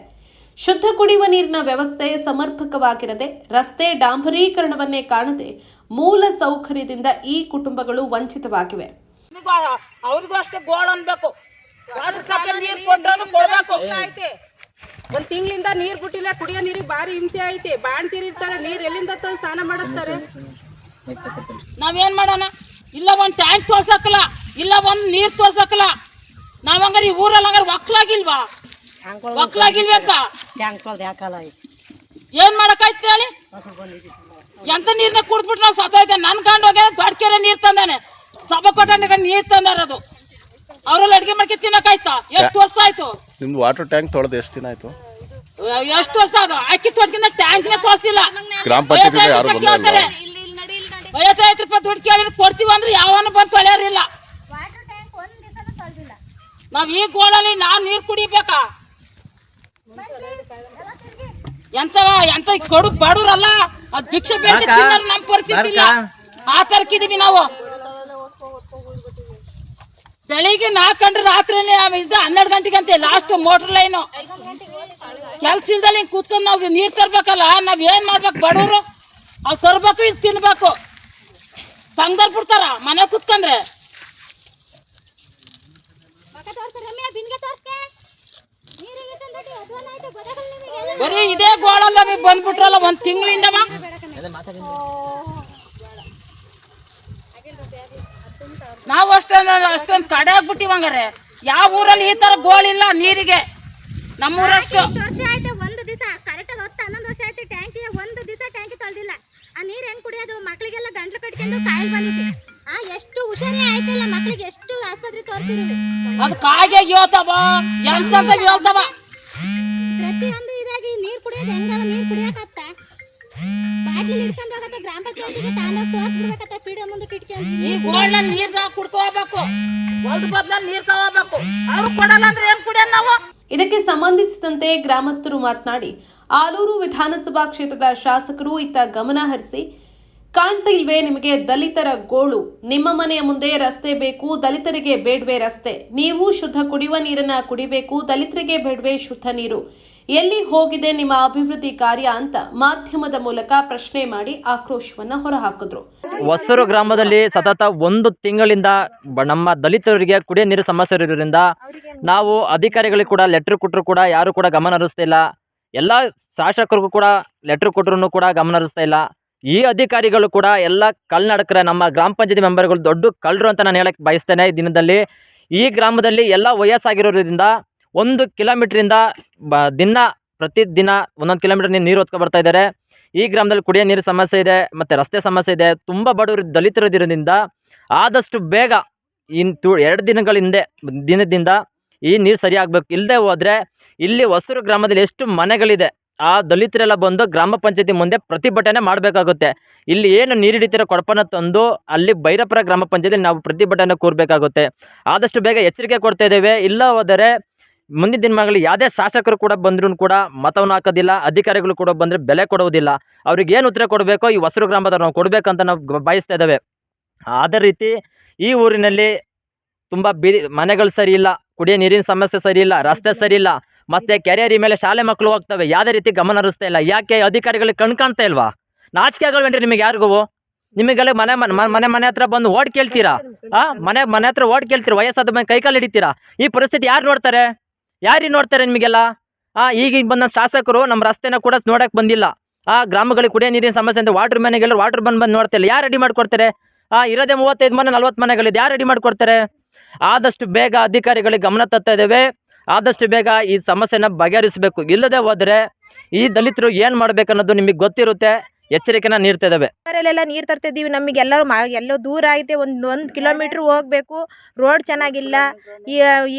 ಶುದ್ಧ ಕುಡಿಯುವ ನೀರಿನ ವ್ಯವಸ್ಥೆ ಸಮರ್ಪಕವಾಗಿರದೆ, ರಸ್ತೆ ಡಾಂಬರೀಕರಣವನ್ನೇ ಕಾಣದೆ ಮೂಲ ಸೌಕರ್ಯದಿಂದ ಈ ಕುಟುಂಬಗಳು ವಂಚಿತವಾಗಿವೆ. ಅವ್ರಿಗೂ ಅಷ್ಟೇ ಗೋಳ್ ಅನ್ಬೇಕು. ನೀರು ಕೊಟ್ಟರು ಕೊಡ್ಬೇಕು. ಒಂದ್ ತಿಂಗಳಿಂದ ನೀರ್ ಬಿಟ್ಟಿಲ್ಲ. ಕುಡಿಯೋ ನೀರಿಗೆ ಭಾರಿ ಹಿಂಸೆ ಐತಿ. ಬಾಣ್ತೀರಿರ್ತಾರೆ, ನೀರ್ ಎಲ್ಲಿಂದ ಸ್ನಾನ ಮಾಡಿಸ್ತಾರೆ. ನಾವೇನ್ ಮಾಡೋಣ? ಇಲ್ಲ ಒಂದ್ ಟ್ಯಾಂಕ್ ತೋರ್ಸಕ್ಕಲ್ಲ, ಇಲ್ಲ ಒಂದ್ ನೀರ್ ತೋರ್ಸಕ್ಕಲ್ಲ. ನಾವಂಗಾರ ಈ ಊರಲ್ಲಿ ಹಂಗಾರ ಒಕ್ಲಾಗಿಲ್ವಾ? ಒಕ್ಲಾಗಿಲ್ಬೇಕಾ? ಏನ್ ಮಾಡಕ್ಕಾಯ್ತು ಹೇಳಿ? ಎಂತ ನೀರ್ನ ಕುಡ್ದ್ಬಿಟ್ಟು ನಾವು ಸತ್ತೋಯ್ತೆ. ನನ್ ಕಂಡು ಹೋಗ್ಯಾರ ದೊಡ್ಡ ಕೆರೆ ನೀರ್ ತಂದಾನೆ, ಸಭಾ ಕೊಟ್ಟ ನೀರ್ ತಂದಾರದು. ಅವ್ರಲ್ಲಿ ಅಡ್ಗೆ ಮಾಡ್ಕೆ ತಿನ್ನಕಾಯ್ತಾ? ಎಷ್ಟು ವರ್ಷ ಆಯ್ತು ನಿಮ್ದು ವಾಟರ್ ಟ್ಯಾಂಕ್ ತೊಳೆದು? ಎಷ್ಟು ದಿನ ಆಯ್ತು? ಎಷ್ಟು ವರ್ಷ ಅದು? ಅಕ್ಕಿ ತೊಡ್ಕಿಂದ ಟ್ಯಾಂಕ್ನೇ ತೋರಿಸಿಲ್ಲ. ಗ್ರಾಮ ಪಂಚಾಯತ್ ಯಾರು ಬಂದಿಲ್ಲ. 55 ರೂಪಾಯಿ ದುಡ್ಡು ಕೇಳಿದ್ರೆ ಕೊಡ್ತೀವಿ ಅಂದ್ರೆ ಯಾವನು ಬಂದು ತೊಳೆಯೋರಿಲ್ಲ. ನಾವ್ ಈ ಗೋಳಲ್ಲಿ ನಾವು ನೀರು ಕುಡಿಬೇಕಾ? ಎಂತ ಕಡು ಬಡವ್ರಲ್ಲ, ಅದ್ ಭಿಕ್ಷೆ ಬೇಡ ನಮ್ಮ ಪರಿಸ್ಥಿತಿ ಇಲ್ಲ. ಆ ತರಕಿದೀವಿ ನಾವು. ಬೆಳಿಗ್ಗೆ 4 ಗಂಟೆ ರಾತ್ರಿನೇ 12 ಗಂಟೆಗೆ ಅಂತೆ ಲಾಸ್ಟ್ ಮೋಟರ್ ಲೈನು. ಕೆಲ್ಸ ಇಲ್ದಲ್ಲಿ ಹಿಂಗೆ ಕೂತ್ಕೊಂಡು ನಾವು ನೀರು ತರ್ಬೇಕಲ್ಲ, ನಾವ್ ಏನ್ ಮಾಡ್ಬೇಕು ಬಡವರು? ಅಲ್ಲಿ ತರ್ಬೇಕು, ಇಲ್ಲಿ ತಿನ್ಬೇಕು. ಸಂಘದಲ್ಲಿ ಬಿಡ್ತಾರ ಮನೆ ಕೂತ್ಕೊಂಡ್ರೆ. ಬರೀ ಇದೇ ಗೋಳಲ್ಲ ಬಂದ್ಬಿಟ್ರಲ್ಲ 1 ತಿಂಗಳಿಂದ. ನಾವು ಅಷ್ಟೊಂದು ಕಡೆ ಆಗ್ಬಿಟ್ಟಿವಿ. ಹಂಗಾರೆ ಯಾವ ಊರಲ್ಲಿ ಈ ತರ ಗೋಳಿಲ್ಲ ನೀರಿಗೆ? ನಮ್ಮೂರಷ್ಟು ವರ್ಷ ಆಯ್ತು. ಒಂದು ದಿವಸ ಕರೆಕ್ಟ್ 10-11 ವರ್ಷ ಆಯ್ತು ಟ್ಯಾಂಕಿ ಒಂದು ದಿವಸ ಟ್ಯಾಂಕಿ ತೊಳೆದಿಲ್ಲ. ಆ ನೀರು ಹೆಂಗ್ ಕುಡಿಯೋದು? ಮಕ್ಕಳಿಗೆಲ್ಲ ಗಂಟ್ಲು ಕಟ್ಕೊಂಡು ಕಾಯಿಲೆ ಬಂದಿತ್ತು. ಎಷ್ಟು ಹುಷಾರೇ ಆಯ್ತಲ್ಲ, ಮಕ್ಕಳಿಗೆ ಎಷ್ಟು ಆಸ್ಪತ್ರೆ ತೋರಿಸಿರುವೆ. ಅದು ಕಾಗೆ ಹೇಳ್ತಾವ, ಎಂತ ಹೇಳ್ತಾವ. ಪ್ರತಿಯೊಂದು ಇದಾಗಿ ನೀರು ಕುಡಿಯೋದು ಹೆಂಗವ? ನೀರು ಕುಡಿಯಕತ್ತ ಬಾಟ್ಲಿ ಹಿಡ್ಕೊಂಡು ಹೋಗತ್ತ ಗ್ರಾಮ ಪಂಚಾಯತಿಗೆ ತಾನಾಗ ತೋರಿಸ್ಬಿಡ್ಬೇಕತ್ತ. ಪೀಡಿಯೋ ಮುಂದೆ ಕಿಟ್ಕೊಂಡು ಈ ಗೋಲ್ನ ನೀರು ಕುಡ್ಕೋಬೇಕು, ಒಂದು ಬದ್ಲಲ್ಲಿ ನೀರು ತಗೋಬೇಕು. ಅವ್ರು ಕೊಡಲ್ಲ ಅಂದ್ರೆ ಏನ್ ಕುಡಿಯೋಣ ನಾವು? ಇದಕ್ಕೆ ಸಂಬಂಧಿಸಿದಂತೆ ಗ್ರಾಮಸ್ಥರು ಮಾತನಾಡಿ, ಆಲೂರು ವಿಧಾನಸಭಾ ಕ್ಷೇತ್ರದ ಶಾಸಕರು ಇತ್ತ ಗಮನ ಹರಿಸಿ, ಕಾಣ್ತಾ ಇಲ್ವೇ ನಿಮಗೆ ದಲಿತರ ಗೋಳು? ನಿಮ್ಮ ಮನೆಯ ಮುಂದೆ ರಸ್ತೆ ಬೇಕು, ದಲಿತರಿಗೆ ಬೇಡ್ವೆ ರಸ್ತೆ. ನೀವು ಶುದ್ಧ ಕುಡಿಯುವ ನೀರನ್ನ ಕುಡಿಬೇಕು, ದಲಿತರಿಗೆ ಬೇಡ್ವೆ ಶುದ್ಧ ನೀರು. ಎಲ್ಲಿ ಹೋಗಿದೆ ನಿಮ್ಮ ಅಭಿವೃದ್ಧಿ ಕಾರ್ಯ ಅಂತ ಮಾಧ್ಯಮದ ಮೂಲಕ ಪ್ರಶ್ನೆ ಮಾಡಿ ಆಕ್ರೋಶವನ್ನ ಹೊರಹಾಕಿದ್ರು. ಹೊಸೂರು ಗ್ರಾಮದಲ್ಲಿ ಸತತ 1 ತಿಂಗಳಿಂದ ನಮ್ಮ ದಲಿತರಿಗೆ ಕುಡಿಯೋ ನೀರು ಸಮಸ್ಯೆ ಇರೋದ್ರಿಂದ ನಾವು ಅಧಿಕಾರಿಗಳಿಗೆ ಕೂಡ ಲೆಟ್ರ್ ಕೊಟ್ಟರು ಕೂಡ ಯಾರು ಕೂಡ ಗಮನ ಹರಿಸ್ತಾ ಇಲ್ಲ. ಎಲ್ಲ ಶಾಸಕರಿಗೂ ಕೂಡ ಲೆಟ್ರ್ ಕೊಟ್ಟರು ಕೂಡ ಗಮನ ಹರಿಸ್ತಾ ಇಲ್ಲ. ಈ ಅಧಿಕಾರಿಗಳು ಕೂಡ ಎಲ್ಲ ಕಳ್ನಡಕರೆ. ನಮ್ಮ ಗ್ರಾಮ ಪಂಚಾಯತಿ ಮೆಂಬರ್ಗಳು ದೊಡ್ಡ ಕಳ್ಳರು ಅಂತ ನಾನು ಹೇಳಕ್ಕೆ ಬಯಸ್ತೇನೆ. ಈ ದಿನದಲ್ಲಿ ಈ ಗ್ರಾಮದಲ್ಲಿ ಎಲ್ಲ ವಯಸ್ಸಾಗಿರೋದ್ರಿಂದ 1 ಕಿಲೋಮೀಟ್ರಿಂದ ಪ್ರತಿದಿನ 1 ಕಿಲೋಮೀಟರ್ ನೀರು ಹೊತ್ಕೊ ಬರ್ತಾ ಇದ್ದಾರೆ. ಈ ಗ್ರಾಮದಲ್ಲಿ ಕುಡಿಯೋ ನೀರು ಸಮಸ್ಯೆ ಇದೆ, ಮತ್ತು ರಸ್ತೆ ಸಮಸ್ಯೆ ಇದೆ. ತುಂಬ ಬಡವರು ದಲಿತರಿರೋದ್ರಿಂದ ಆದಷ್ಟು ಬೇಗ 2 ದಿನಗಳ ದಿನದಿಂದ ಈ ನೀರು ಸರಿಯಾಗಬೇಕು. ಇಲ್ಲದೆ ಹೋದರೆ ಇಲ್ಲಿ ಹೊಸೂರು ಗ್ರಾಮದಲ್ಲಿ ಎಷ್ಟು ಮನೆಗಳಿದೆ, ಆ ದಲಿತರೆಲ್ಲ ಬಂದು ಗ್ರಾಮ ಪಂಚಾಯತಿ ಮುಂದೆ ಪ್ರತಿಭಟನೆ ಮಾಡಬೇಕಾಗುತ್ತೆ. ಇಲ್ಲಿ ಏನು ನೀರು ಹಿಡಿತಿರೋ ಕೊಡಪನ ತಂದು ಅಲ್ಲಿ ಭೈರಪುರ ಗ್ರಾಮ ಪಂಚಾಯತಿ ನಾವು ಪ್ರತಿಭಟನೆ ಕೂರಬೇಕಾಗುತ್ತೆ. ಆದಷ್ಟು ಬೇಗ ಎಚ್ಚರಿಕೆ ಕೊಡ್ತಾ ಇದ್ದೇವೆ. ಇಲ್ಲ ಹೋದರೆ ಮುಂದಿನ ದಿನಗಳಲ್ಲಿ ಯಾವುದೇ ಶಾಸಕರು ಕೂಡ ಬಂದರೂ ಕೂಡ ಮತವನ್ನು ಹಾಕೋದಿಲ್ಲ, ಅಧಿಕಾರಿಗಳು ಕೂಡ ಬಂದರೆ ಬೆಲೆ ಕೊಡುವುದಿಲ್ಲ. ಅವ್ರಿಗೆ ಏನು ಉತ್ತರ ಕೊಡಬೇಕೋ ಈ ಹೊಸೂರು ಗ್ರಾಮದವ್ರು ನಾವು ಕೊಡಬೇಕಂತ ನಾವು ಬಯಸ್ತಾ ಇದ್ದೇವೆ. ಅದೇ ರೀತಿ ಈ ಊರಿನಲ್ಲಿ ತುಂಬ ಮನೆಗಳು ಸರಿ ಇಲ್ಲ, ಕುಡಿಯೋ ನೀರಿನ ಸಮಸ್ಯೆ ಸರಿ ಇಲ್ಲ, ರಸ್ತೆ ಸರಿ ಇಲ್ಲ, ಮತ್ತು ಕೆರಿಯರಿ ಮೇಲೆ ಶಾಲೆ ಮಕ್ಕಳು ಹೋಗ್ತವೆ. ಯಾವುದೇ ರೀತಿ ಗಮನ ಹರಿಸ್ತಾ ಇಲ್ಲ. ಯಾಕೆ ಅಧಿಕಾರಿಗಳಿಗೆ ಕಾಣ್ತಾ ಇಲ್ವಾ? ನಾಚಿಕೆ ಆಗಲ್ವೇನ್ರಿ ನಿಮಗೆ ಯಾರಿಗೂ? ನಿಮಗೆಲ್ಲ ಮನೆ ಹತ್ರ ಬಂದು ಓಟ್ ಕೇಳ್ತೀರಾ? ಮನೆ ಹತ್ರ ಓಟ್ ಕೇಳ್ತೀರಾ? ವಯಸ್ಸಾದ ಮೇಲೆ ಕೈಕಾಲು ಹಿಡಿತೀರಾ? ಈ ಪರಿಸ್ಥಿತಿ ಯಾರು ನೋಡ್ತಾರೆ? ನೋಡ್ತಾರೆ ನಿಮಗೆಲ್ಲ? ಈಗ ಬಂದ ಶಾಸಕರು ನಮ್ಮ ರಸ್ತೆನ ಕೂಡ ನೋಡಕ್ಕೆ ಬಂದಿಲ್ಲ. ಗ್ರಾಮಗಳಿಗೆ ಕುಡಿಯೋ ನೀರಿನ ಸಮಸ್ಯೆ ಅಂತ ವಾಟರ್ ಮನೆಗೆಲ್ಲ ವಾಟರ್ ಬಂದು ನೋಡ್ತಿಲ್ಲ. ಯಾರು ರೆಡಿ ಮಾಡಿಕೊಡ್ತಾರೆ? ಇರೋದೇ 35 ಮನೆ 40 ಮನೆಗಳಿದೆ, ಯಾರು ರೆಡಿ ಮಾಡಿಕೊಡ್ತಾರೆ? ಆದಷ್ಟು ಬೇಗ ಅಧಿಕಾರಿಗಳಿಗೆ ಗಮನ ತರ್ತಾ ಇದ್ದೇವೆ. ಆದಷ್ಟು ಬೇಗ ಈ ಸಮಸ್ಯೆನ ಬಗೆಹರಿಸಬೇಕು. ಇಲ್ಲದೆ ಹೋದರೆ ಈ ದಲಿತರು ಏನು ಮಾಡಬೇಕನ್ನೋದು ನಿಮಗೆ ಗೊತ್ತಿರುತ್ತೆ. ಎಚ್ಚರಿಕೆನ ನೀಡ್ತಾ ಇದ್ದಾವೆ. ಎಲ್ಲ ನೀರು ತರ್ತಿದ್ದೀವಿ. ನಮಗೆ ಎಲ್ಲೋ ದೂರ ಐತೆ, ಒಂದು ಕಿಲೋಮೀಟ್ರ್ ಹೋಗಬೇಕು. ರೋಡ್ ಚೆನ್ನಾಗಿಲ್ಲ.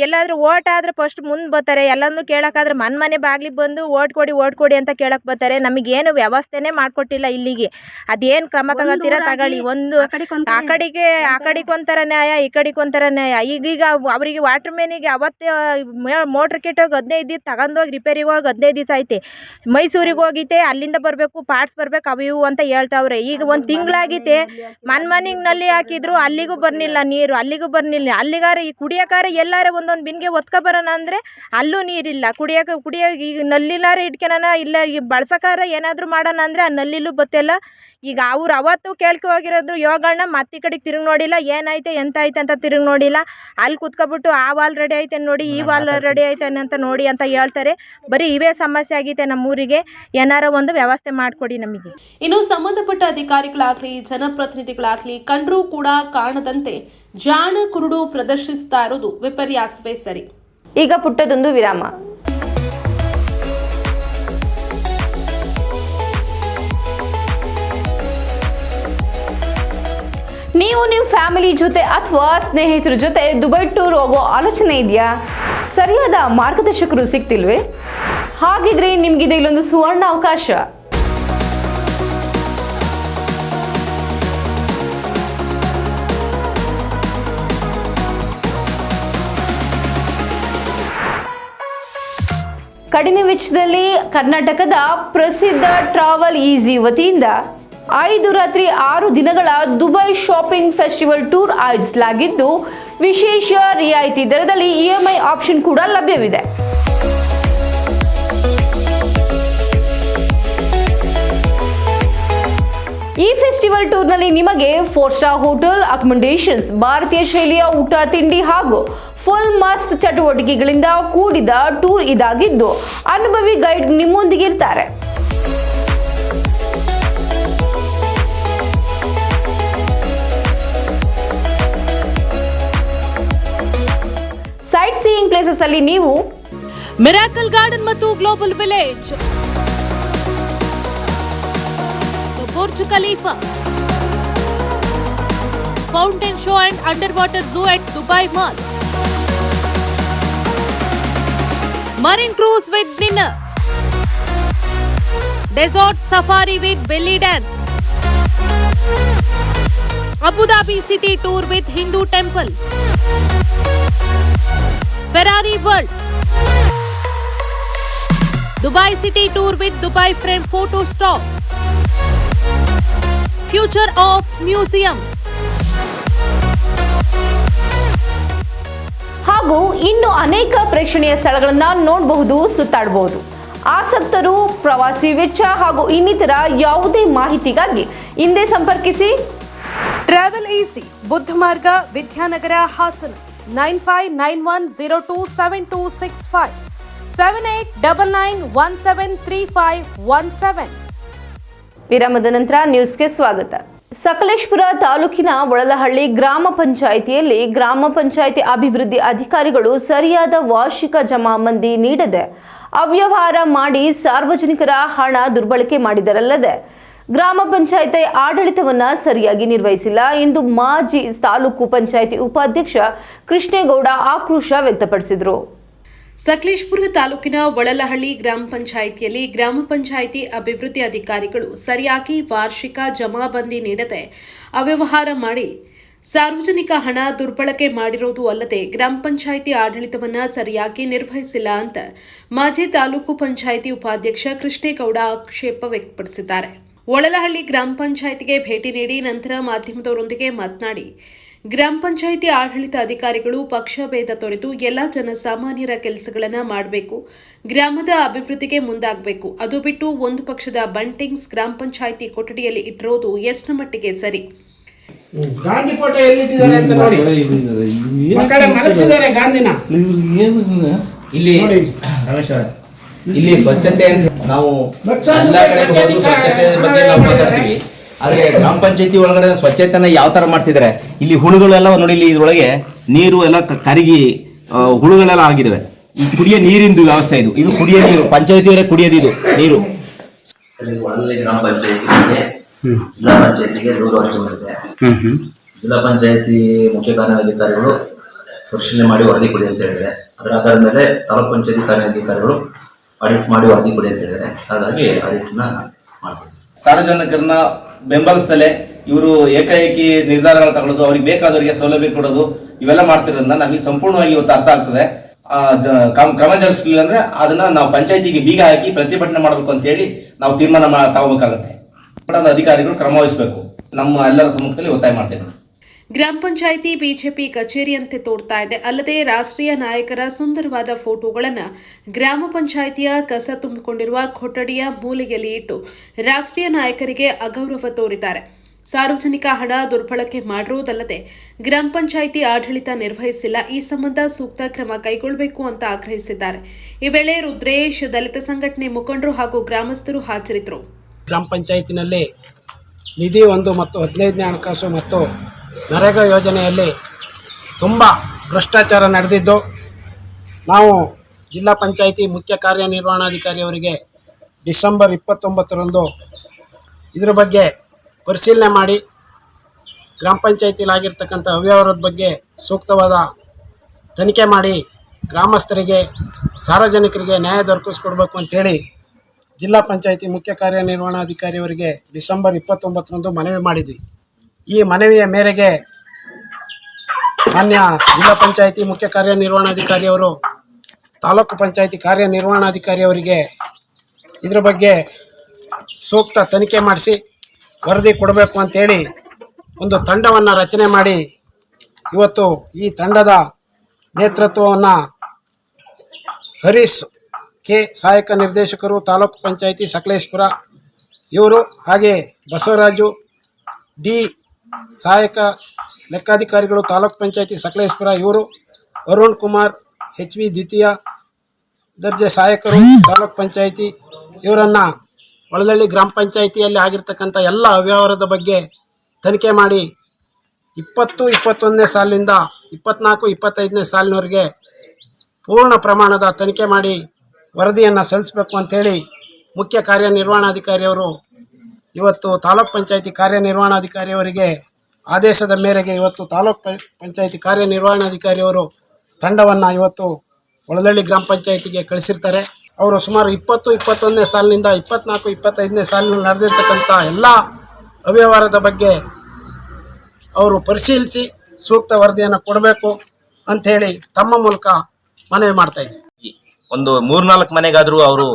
ಎಲ್ಲಾದರೂ ಓಟ್ ಆದರೆ ಫಸ್ಟ್ ಮುಂದೆ ಬರ್ತಾರೆ. ಎಲ್ಲನೂ ಕೇಳೋಕ್ಕಾದ್ರೆ ಮನೆ ಬಾಗಿಲಿಗೆ ಬಂದು ಓಟ್ ಕೊಡಿ ಅಂತ ಕೇಳಕ್ಕೆ ಬರ್ತಾರೆ. ನಮಗೇನು ವ್ಯವಸ್ಥೆನೇ ಮಾಡಿಕೊಟ್ಟಿಲ್ಲ ಇಲ್ಲಿಗೆ. ಅದೇನು ಕ್ರಮ ತಗೋತೀರಾ ತಗೊಳ್ಳಿ. ಒಂದು ಆ ಕಡೆಗೆ ಒಂಥರ ನ್ಯಾಯ, ಈ ಕಡೆಗೆ ಒಂಥರ ನ್ಯಾಯ. ಈಗೀಗ ಅವರಿಗೆ ವಾಟರ್ ಮ್ಯಾನಿಗೆ ಅವತ್ತೇ ಮೋಟ್ರ್ ಕೆಟ್ಟೋಗಿ 15 ದಿವಸ ತಗೊಂಡೋಗಿ ರಿಪೇರಿಗೆ ಹೋಗಿ 15 ದಿವಸ ಐತೆ. ಮೈಸೂರಿಗೆ ಹೋಗಿತ್ತೆ, ಅಲ್ಲಿಂದ ಬರಬೇಕು, ಪಾರ್ಟ್ಸ್ ಬರಬೇಕು, ಅವು ಇವು ಅಂತ ಹೇಳ್ತಾವ್ರೆ. ಈಗ 1 ತಿಂಗಳಾಗಿತ್ತೆ. ಮನೆಗೆ ನಲ್ಲಿ ಹಾಕಿದ್ರು, ಅಲ್ಲಿಗೂ ಬರ್ನಿಲ್ಲ ನೀರು, ಅಲ್ಲಿಗೂ ಬರ್ನಿಲ್ಲ. ಅಲ್ಲಿಗಾರ ಈ ಕುಡಿಯೋಕಾರ ಎಲ್ಲಾರ ಒಂದೊಂದು ಬಿನ್ಗೆ ಒತ್ಕೊ ಬರೋಣ ಅಂದರೆ ಅಲ್ಲೂ ನೀರಿಲ್ಲ. ಕುಡಿಯೋಕೆ ಈಗ ನಲ್ಲಿಲಾರ ಇಟ್ಕೊಳೋಣ, ಇಲ್ಲ ಈ ಬಳಸೋಕಾರ ಏನಾದರೂ ಮಾಡೋಣ ಅಂದರೆ ಆ ನಲ್ಲಿಲೂ ಬತ್ತಿಲ್ಲ. ಈಗ ಅವ್ರು ಅವತ್ತು ಕೇಳ್ಕೊ ಹೋಗಿರೋದು ಯೋಗಳನ್ನ ಮತ್ತೆ ಈ ಕಡೆಗೆ ತಿರುಗಿ ನೋಡಿಲ್ಲ. ಏನೈತೆ ಎಂತ ಐತೆ ಅಂತ ತಿರುಗಿ ನೋಡಿಲ್ಲ. ಅಲ್ಲಿ ಕುತ್ಕೊಬಿಟ್ಟು ಆ ವಾಲ್ ರೆಡಿ ಐತೆ ನೋಡಿ, ಈ ವಾಲ್ ರೆಡಿ ಐತೆ ಅಂತ ನೋಡಿ ಅಂತ ಹೇಳ್ತಾರೆ. ಬರೀ ಇವೇ ಸಮಸ್ಯೆ ಆಗೈತೆ ನಮ್ಮೂರಿಗೆ. ಏನಾರ ಒಂದು ವ್ಯವಸ್ಥೆ ಮಾಡಿಕೊಡಿ ನಮಗೆ. ಇನ್ನು ಸಂಬಂಧಪಟ್ಟ ಅಧಿಕಾರಿಗಳಾಗಲಿ ಜನಪ್ರತಿನಿಧಿಗಳಾಗಲಿ ಕಂಡರೂ ಕೂಡ ಕಾಣದಂತೆ ಜಾಣ ಕುರುಡು ಪ್ರದರ್ಶಿಸ್ತಾ ಇರೋದು ವಿಪರ್ಯಾಸವೇ ಸರಿ. ಈಗ ಪುಟ್ಟದೊಂದು ವಿರಾಮ. ನೀವು ನಿಮ್ಮ ಫ್ಯಾಮಿಲಿ ಜೊತೆ ಅಥವಾ ಸ್ನೇಹಿತರ ಜೊತೆ ದುಬೈ ಟೂರ್ ಹೋಗೋ ಆಲೋಚನೆ ಇದೆಯಾ? ಸರಿಯಾದ ಮಾರ್ಗದರ್ಶಕರು ಸಿಗ್ತಿಲ್ವೇ? ಹಾಗಿದ್ರೆ ನಿಮಗಿದೆ ಇಲ್ಲೊಂದು ಸುವರ್ಣ ಅವಕಾಶ. ಕಡಿಮೆ ವೆಚ್ಚದಲ್ಲಿ ಕರ್ನಾಟಕದ ಪ್ರಸಿದ್ಧ ಟ್ರಾವೆಲ್ ಈಸಿ ವತಿಯಿಂದ 5 ರಾತ್ರಿ 6 ದಿನಗಳ ದುಬೈ ಶಾಪಿಂಗ್ ಫೆಸ್ಟಿವಲ್ ಟೂರ್ ಆಯೋಜಿಸಲಾಗಿದ್ದು, ವಿಶೇಷ ರಿಯಾಯಿತಿ ದರದಲ್ಲಿ EMI ಆಪ್ಷನ್ ಕೂಡ ಲಭ್ಯವಿದೆ. ಈ ಫೆಸ್ಟಿವಲ್ ಟೂರ್ನಲ್ಲಿ ನಿಮಗೆ 4 ಸ್ಟಾರ್ ಹೋಟೆಲ್ ಅಕಾಮಿಡೇಷನ್ಸ್, ಭಾರತೀಯ ಶೈಲಿಯ ಊಟ ತಿಂಡಿ ಹಾಗೂ ಫುಲ್ ಮಸ್ತ್ ಚಟುವಟಿಕೆಗಳಿಂದ ಕೂಡಿದ ಟೂರ್ ಇದಾಗಿದ್ದು, ಅನುಭವಿ ಗೈಡ್ ನಿಮ್ಮೊಂದಿಗೆ ಇರ್ತಾರೆ. ಸೈಟ್ ಸೀಯಿಂಗ್ ಪ್ಲೇಸಸ್ ಅಲ್ಲಿ ನೀವು ಮಿರಾಕಲ್ ಗಾರ್ಡನ್ ಮತ್ತು global village, Burj Khalifa, fountain show and under water zoo at Dubai Mall, Marine cruise with dinner, desert safari with belly dance, Abu Dhabi city tour with Hindu temple, Ferrari World, Dubai city tour with Dubai frame photo stop, Future of Museum ಹಾಗೂ ಇನ್ನು ಅನೇಕ ಪ್ರೇಕ್ಷಣೀಯ ಸ್ಥಳಗಳನ್ನು ನೋಡಬಹುದು, ಸುತ್ತಾಡಬಹುದು. ಆಸಕ್ತರು ಪ್ರವಾಸಿ ವೆಚ್ಚ ಹಾಗೂ ಇನ್ನಿತರ ಯಾವುದೇ ಮಾಹಿತಿಗಾಗಿ ಹಿಂದೆ ಸಂಪರ್ಕಿಸಿ. ಟ್ರಾವೆಲ್ ಈಸಿ, ಬುದ್ಧ ಮಾರ್ಗ, ವಿದ್ಯಾನಗರ, ಹಾಸನ. 9591027265 7899173517. ವಿರಾಮದ ನಂತರ ನ್ಯೂಸ್ಗೆ ಸ್ವಾಗತ. ಸಕಲೇಶಪುರ ತಾಲೂಕಿನ ಒಳಲಹಳ್ಳಿ ಗ್ರಾಮ ಪಂಚಾಯಿತಿಯಲ್ಲಿ ಗ್ರಾಮ ಪಂಚಾಯಿತಿ ಅಭಿವೃದ್ಧಿ ಅಧಿಕಾರಿಗಳು ಸರಿಯಾದ ವಾರ್ಷಿಕ ಜಮಾಬಂದಿ ನೀಡದೆ ಅವ್ಯವಹಾರ ಮಾಡಿ ಸಾರ್ವಜನಿಕರ ಹಣ ದುರ್ಬಳಕೆ ಮಾಡಿದರಲ್ಲದೆ ಗ್ರಾಮ ಪಂಚಾಯಿತಿ ಆಡಳಿತವನ್ನ ಸರಿಯಾಗಿ ನಿರ್ವಹಿಸಿಲ್ಲ ಎಂದು ಮಾಜಿ ತಾಲೂಕು ಪಂಚಾಯಿತಿ ಉಪಾಧ್ಯಕ್ಷ ಕೃಷ್ಣೇಗೌಡ ಆಕ್ರೋಶ ವ್ಯಕ್ತಪಡಿಸಿದರು. ಸಕಲೇಶಪುರ ತಾಲೂಕಿನ ಒಳಲಹಳ್ಳಿ ಗ್ರಾಮ ಪಂಚಾಯಿತಿಯಲ್ಲಿ ಗ್ರಾಮ ಪಂಚಾಯಿತಿ ಅಭಿವೃದ್ಧಿ ಅಧಿಕಾರಿಗಳು ಸರಿಯಾಗಿ ವಾರ್ಷಿಕ ಜಮಾಬಂದಿ ನೀಡದೆ ಅವ್ಯವಹಾರ ಮಾಡಿ ಸಾರ್ವಜನಿಕ ಹಣ ದುರ್ಬಳಕೆ ಮಾಡಿರುವುದು ಅಲ್ಲದೆ ಗ್ರಾಮ ಪಂಚಾಯಿತಿ ಆಡಳಿತವನ್ನ ಸರಿಯಾಗಿ ನಿರ್ವಹಿಸಿಲ್ಲ ಅಂತ ಮಾಜಿ ತಾಲೂಕು ಪಂಚಾಯಿತಿ ಉಪಾಧ್ಯಕ್ಷ ಕೃಷ್ಣೇಗೌಡ ಆಕ್ಷೇಪ ವ್ಯಕ್ತಪಡಿಸಿದ್ದಾರೆ. ಒಳಲಹಳ್ಳಿ ಗ್ರಾಮ ಪಂಚಾಯಿತಿಗೆ ಭೇಟಿ ನೀಡಿ ನಂತರ ಮಾಧ್ಯಮದವರೊಂದಿಗೆ ಮಾತನಾಡಿ, ಗ್ರಾಮ ಪಂಚಾಯಿತಿ ಆಡಳಿತ ಅಧಿಕಾರಿಗಳು ಪಕ್ಷ ಭೇದ ತೊರೆದು ಎಲ್ಲ ಜನಸಾಮಾನ್ಯರ ಕೆಲಸಗಳನ್ನು ಮಾಡಬೇಕು, ಗ್ರಾಮದ ಅಭಿವೃದ್ಧಿಗೆ ಮುಂದಾಗಬೇಕು. ಅದು ಬಿಟ್ಟು ಒಂದು ಪಕ್ಷದ ಬಂಟಿಂಗ್ಸ್ ಗ್ರಾಮ ಪಂಚಾಯಿತಿ ಕೊಠಡಿಯಲ್ಲಿ ಇಟ್ಟಿರೋದು ಎಷ್ಟರ ಮಟ್ಟಿಗೆ ಸರಿ? ಗಾಂಧಿ ಫೋಟೋ ಎಲ್ಲಿಟ್ಟಿದ್ದಾರೆ ಅಂತ ನೋಡಿ, ಮಕ್ಕಳೇ ಮಲಗಿಸಿದ್ದಾರೆ ಗಾಂಧಿನ. ಇಲ್ಲಿ ರಮೇಶ್ ಅವರೇ, ಇಲ್ಲಿ ಸ್ವಚ್ಛತೆ ನಾವು ಎಲ್ಲ ಕಡೆ ಸ್ವಚ್ಛತೆ ಬಗ್ಗೆ ನಾವು ಮಾತಾಡ್ತೀವಿ, ಆದರೆ ಗ್ರಾಮ ಪಂಚಾಯತಿ ಒಳಗಡೆ ಸ್ವಚ್ಛತೆನ ಯಾವ ಥರ ಮಾಡ್ತಿದ್ದಾರೆ. ಇಲ್ಲಿ ಹುಳುಗಳೆಲ್ಲ ನೋಡಿ, ಇಲ್ಲಿ ಇದ್ರೊಳಗೆ ನೀರು ಎಲ್ಲ ಕರಗಿ ಹುಳುಗಳೆಲ್ಲ ಆಗಿದ್ದಾವೆ. ಈ ಕುಡಿಯೋ ನೀರಿಂದು ವ್ಯವಸ್ಥೆ ಇದು ಕುಡಿಯೋ ನೀರು, ಪಂಚಾಯತಿಯವರೇ ಕುಡಿಯೋದು ಇದು ನೀರು. ಗ್ರಾಮ ಪಂಚಾಯತಿಗೆ ಜಿಲ್ಲಾ ಪಂಚಾಯತಿಗೆ ದೂರು ಅರ್ಜಿ ಮಾಡಿದೆ. ಜಿಲ್ಲಾ ಪಂಚಾಯತಿ ಮುಖ್ಯ ಕಾರ್ಯಾಧಿಕಾರಿಗಳು ಪರಿಶೀಲನೆ ಮಾಡಿ ವರದಿ ಕೊಡಿ ಅಂತ ಹೇಳಿದರೆ, ಅದರ ಆಧಾರದ ಮೇಲೆ ತಾಲೂಕು ಪಂಚಾಯತಿ ಕಾರ್ಯಾಧಿಕಾರಿಗಳು ಆಡಿಟ್ ಮಾಡಿ ವರದಿ ಕೊಡಿ ಅಂತ ಹೇಳಿದ್ದಾರೆ. ಹಾಗಾಗಿ ಆಡಿಟ್ನ ಮಾಡ್ತೀವಿ. ಸಾರ್ವಜನಿಕರನ್ನ ಬೆಂಬಲಿಸ್ತಲೇ ಇವರು ಏಕಾಏಕಿ ನಿರ್ಧಾರಗಳು ತಗೊಳ್ಳೋದು, ಅವ್ರಿಗೆ ಬೇಕಾದವರಿಗೆ ಸೌಲಭ್ಯ ಕೊಡೋದು, ಇವೆಲ್ಲ ಮಾಡ್ತಿರೋದ್ರಿಂದ ನಮಗೆ ಸಂಪೂರ್ಣವಾಗಿ ಇವತ್ತು ಅರ್ಥ ಆಗ್ತದೆ. ಕ್ರಮ ಜರುಗಿಸಲಿಲ್ಲ ಅಂದ್ರೆ ಅದನ್ನ ನಾವು ಪಂಚಾಯತಿಗೆ ಬೀಗ ಹಾಕಿ ಪ್ರತಿಭಟನೆ ಮಾಡಬೇಕು ಅಂತ ಹೇಳಿ ನಾವು ತೀರ್ಮಾನ ತಗೋಬೇಕಾಗುತ್ತೆ. ಬಟ್ ಅಧಿಕಾರಿಗಳು ಕ್ರಮ ವಹಿಸಬೇಕು. ನಮ್ಮ ಎಲ್ಲರ ಸಮ್ಮುಖದಲ್ಲಿ ಒತ್ತಾಯ ಮಾಡ್ತೇವೆ. ಗ್ರಾಮ ಪಂಚಾಯಿತಿ ಬಿಜೆಪಿ ಕಚೇರಿಯಂತೆ ತೋರ್ತಾ ಇದೆ. ಅಲ್ಲದೆ ರಾಷ್ಟ್ರೀಯ ನಾಯಕರ ಸುಂದರವಾದ ಫೋಟೋಗಳನ್ನು ಗ್ರಾಮ ಪಂಚಾಯಿತಿಯ ಕಸ ತುಂಬಿಕೊಂಡಿರುವ ಕೊಠಡಿಯ ಮೂಲೆಯಲ್ಲಿ ಇಟ್ಟು ರಾಷ್ಟ್ರೀಯ ನಾಯಕರಿಗೆ ಅಗೌರವ ತೋರಿದ್ದಾರೆ. ಸಾರ್ವಜನಿಕ ಹಣ ದುರ್ಬಳಕೆ ಮಾಡಿರುವುದಲ್ಲದೆ ಗ್ರಾಮ ಪಂಚಾಯಿತಿ ಆಡಳಿತ ನಿರ್ವಹಿಸಿಲ್ಲ. ಈ ಸಂಬಂಧ ಸೂಕ್ತ ಕ್ರಮ ಕೈಗೊಳ್ಳಬೇಕು ಅಂತ ಆಗ್ರಹಿಸಿದ್ದಾರೆ. ಈ ವೇಳೆ ರುದ್ರೇಶ್, ದಲಿತ ಸಂಘಟನೆ ಮುಖಂಡರು ಹಾಗೂ ಗ್ರಾಮಸ್ಥರು ಹಾಜರಿದ್ದರು. ಗ್ರಾಮ ಪಂಚಾಯತಿನಲ್ಲಿ ನಿಧಿ 1 ಮತ್ತು 15ನೇ ಹಣಕಾಸು ಮತ್ತು ನರೇಗಾ ಯೋಜನೆಯಲ್ಲಿ ತುಂಬ ಭ್ರಷ್ಟಾಚಾರ ನಡೆದಿದ್ದು, ನಾವು ಜಿಲ್ಲಾ ಪಂಚಾಯಿತಿ ಮುಖ್ಯ ಕಾರ್ಯನಿರ್ವಹಣಾಧಿಕಾರಿಯವರಿಗೆ ಡಿಸೆಂಬರ್ 29ರಂದು ಇದರ ಬಗ್ಗೆ ಪರಿಶೀಲನೆ ಮಾಡಿ ಗ್ರಾಮ ಪಂಚಾಯತಿಲಾಗಿರ್ತಕ್ಕಂಥ ಅವ್ಯವಹಾರದ ಬಗ್ಗೆ ಸೂಕ್ತವಾದ ತನಿಖೆ ಮಾಡಿ ಗ್ರಾಮಸ್ಥರಿಗೆ, ಸಾರ್ವಜನಿಕರಿಗೆ ನ್ಯಾಯ ದೊರಕಿಸ್ಕೊಡ್ಬೇಕು ಅಂಥೇಳಿ ಜಿಲ್ಲಾ ಪಂಚಾಯತಿ ಮುಖ್ಯ ಕಾರ್ಯನಿರ್ವಹಣಾಧಿಕಾರಿಯವರಿಗೆ ಡಿಸೆಂಬರ್ 29ರಂದು ಮನವಿ ಮಾಡಿದ್ವಿ. ಈ ಮನವಿಯ ಮೇರೆಗೆ ಮಾನ್ಯ ಜಿಲ್ಲಾ ಪಂಚಾಯತಿ ಮುಖ್ಯ ಕಾರ್ಯನಿರ್ವಹಣಾಧಿಕಾರಿಯವರು ತಾಲೂಕು ಪಂಚಾಯಿತಿ ಕಾರ್ಯನಿರ್ವಹಣಾಧಿಕಾರಿ ಅವರಿಗೆ ಇದರ ಬಗ್ಗೆ ಸೂಕ್ತ ತನಿಖೆ ಮಾಡಿಸಿ ವರದಿ ಕೊಡಬೇಕು ಅಂತೇಳಿ ಒಂದು ತಂಡವನ್ನು ರಚನೆ ಮಾಡಿ ಇವತ್ತು ಈ ತಂಡದ ನೇತೃತ್ವವನ್ನು ಹರೀಶ್ ಕೆ ಸಹಾಯಕ ನಿರ್ದೇಶಕರು ತಾಲೂಕು ಪಂಚಾಯಿತಿ ಸಕಲೇಶಪುರ ಇವರು, ಹಾಗೆ ಬಸವರಾಜು ಡಿ ಸಹಾಯಕ ಲೆಕ್ಕಾಧಿಕಾರಿಗಳು ತಾಲೂಕು ಪಂಚಾಯಿತಿ ಸಕಲೇಶಪುರ ಇವರು, ಅರುಣ್ ಕುಮಾರ್ HV ದ್ವಿತೀಯ ದರ್ಜೆ ಸಹಾಯಕರು ತಾಲೂಕು ಪಂಚಾಯಿತಿ ಇವರನ್ನು ಒಳದಳ್ಳಿ ಗ್ರಾಮ ಪಂಚಾಯಿತಿಯಲ್ಲಿ ಆಗಿರ್ತಕ್ಕಂಥ ಎಲ್ಲ ಅವ್ಯವಹಾರದ ಬಗ್ಗೆ ತನಿಖೆ ಮಾಡಿ 20-21ನೇ ಸಾಲಿನಿಂದ 24-25ನೇ ಸಾಲಿನವರೆಗೆ ಪೂರ್ಣ ಪ್ರಮಾಣದ ತನಿಖೆ ಮಾಡಿ ವರದಿಯನ್ನು ಸಲ್ಲಿಸಬೇಕು ಅಂಥೇಳಿ ಮುಖ್ಯ ಕಾರ್ಯನಿರ್ವಹಣಾಧಿಕಾರಿಯವರು ಇವತ್ತು ತಾಲೂಕು ಪಂಚಾಯಿತಿ ಕಾರ್ಯನಿರ್ವಹಣಾಧಿಕಾರಿಯವರಿಗೆ ಆದೇಶದ ಮೇರೆಗೆ ಇವತ್ತು ತಾಲೂಕು ಪಂಚಾಯಿತಿ ಕಾರ್ಯನಿರ್ವಹಣಾಧಿಕಾರಿಯವರು ತಂಡವನ್ನು ಇವತ್ತು ಒಳದಳ್ಳಿ ಗ್ರಾಮ ಪಂಚಾಯಿತಿಗೆ ಕಳಿಸಿರ್ತಾರೆ. ಅವರು ಸುಮಾರು 20-21ನೇ ಸಾಲಿನಿಂದ 24-25ನೇ ಸಾಲಿನಲ್ಲಿ ನಡೆದಿರ್ತಕ್ಕಂಥ ಎಲ್ಲ ಅವ್ಯವಹಾರದ ಬಗ್ಗೆ ಅವರು ಪರಿಶೀಲಿಸಿ ಸೂಕ್ತ ವರದಿಯನ್ನು ಕೊಡಬೇಕು ಅಂಥೇಳಿ ತಮ್ಮ ಮೂಲಕ ಮನವಿ ಮಾಡ್ತಾಯಿದ್ದೀವಿ. ಒಂದು 3-4 ಮನೆಗಾದರೂ ಅವರು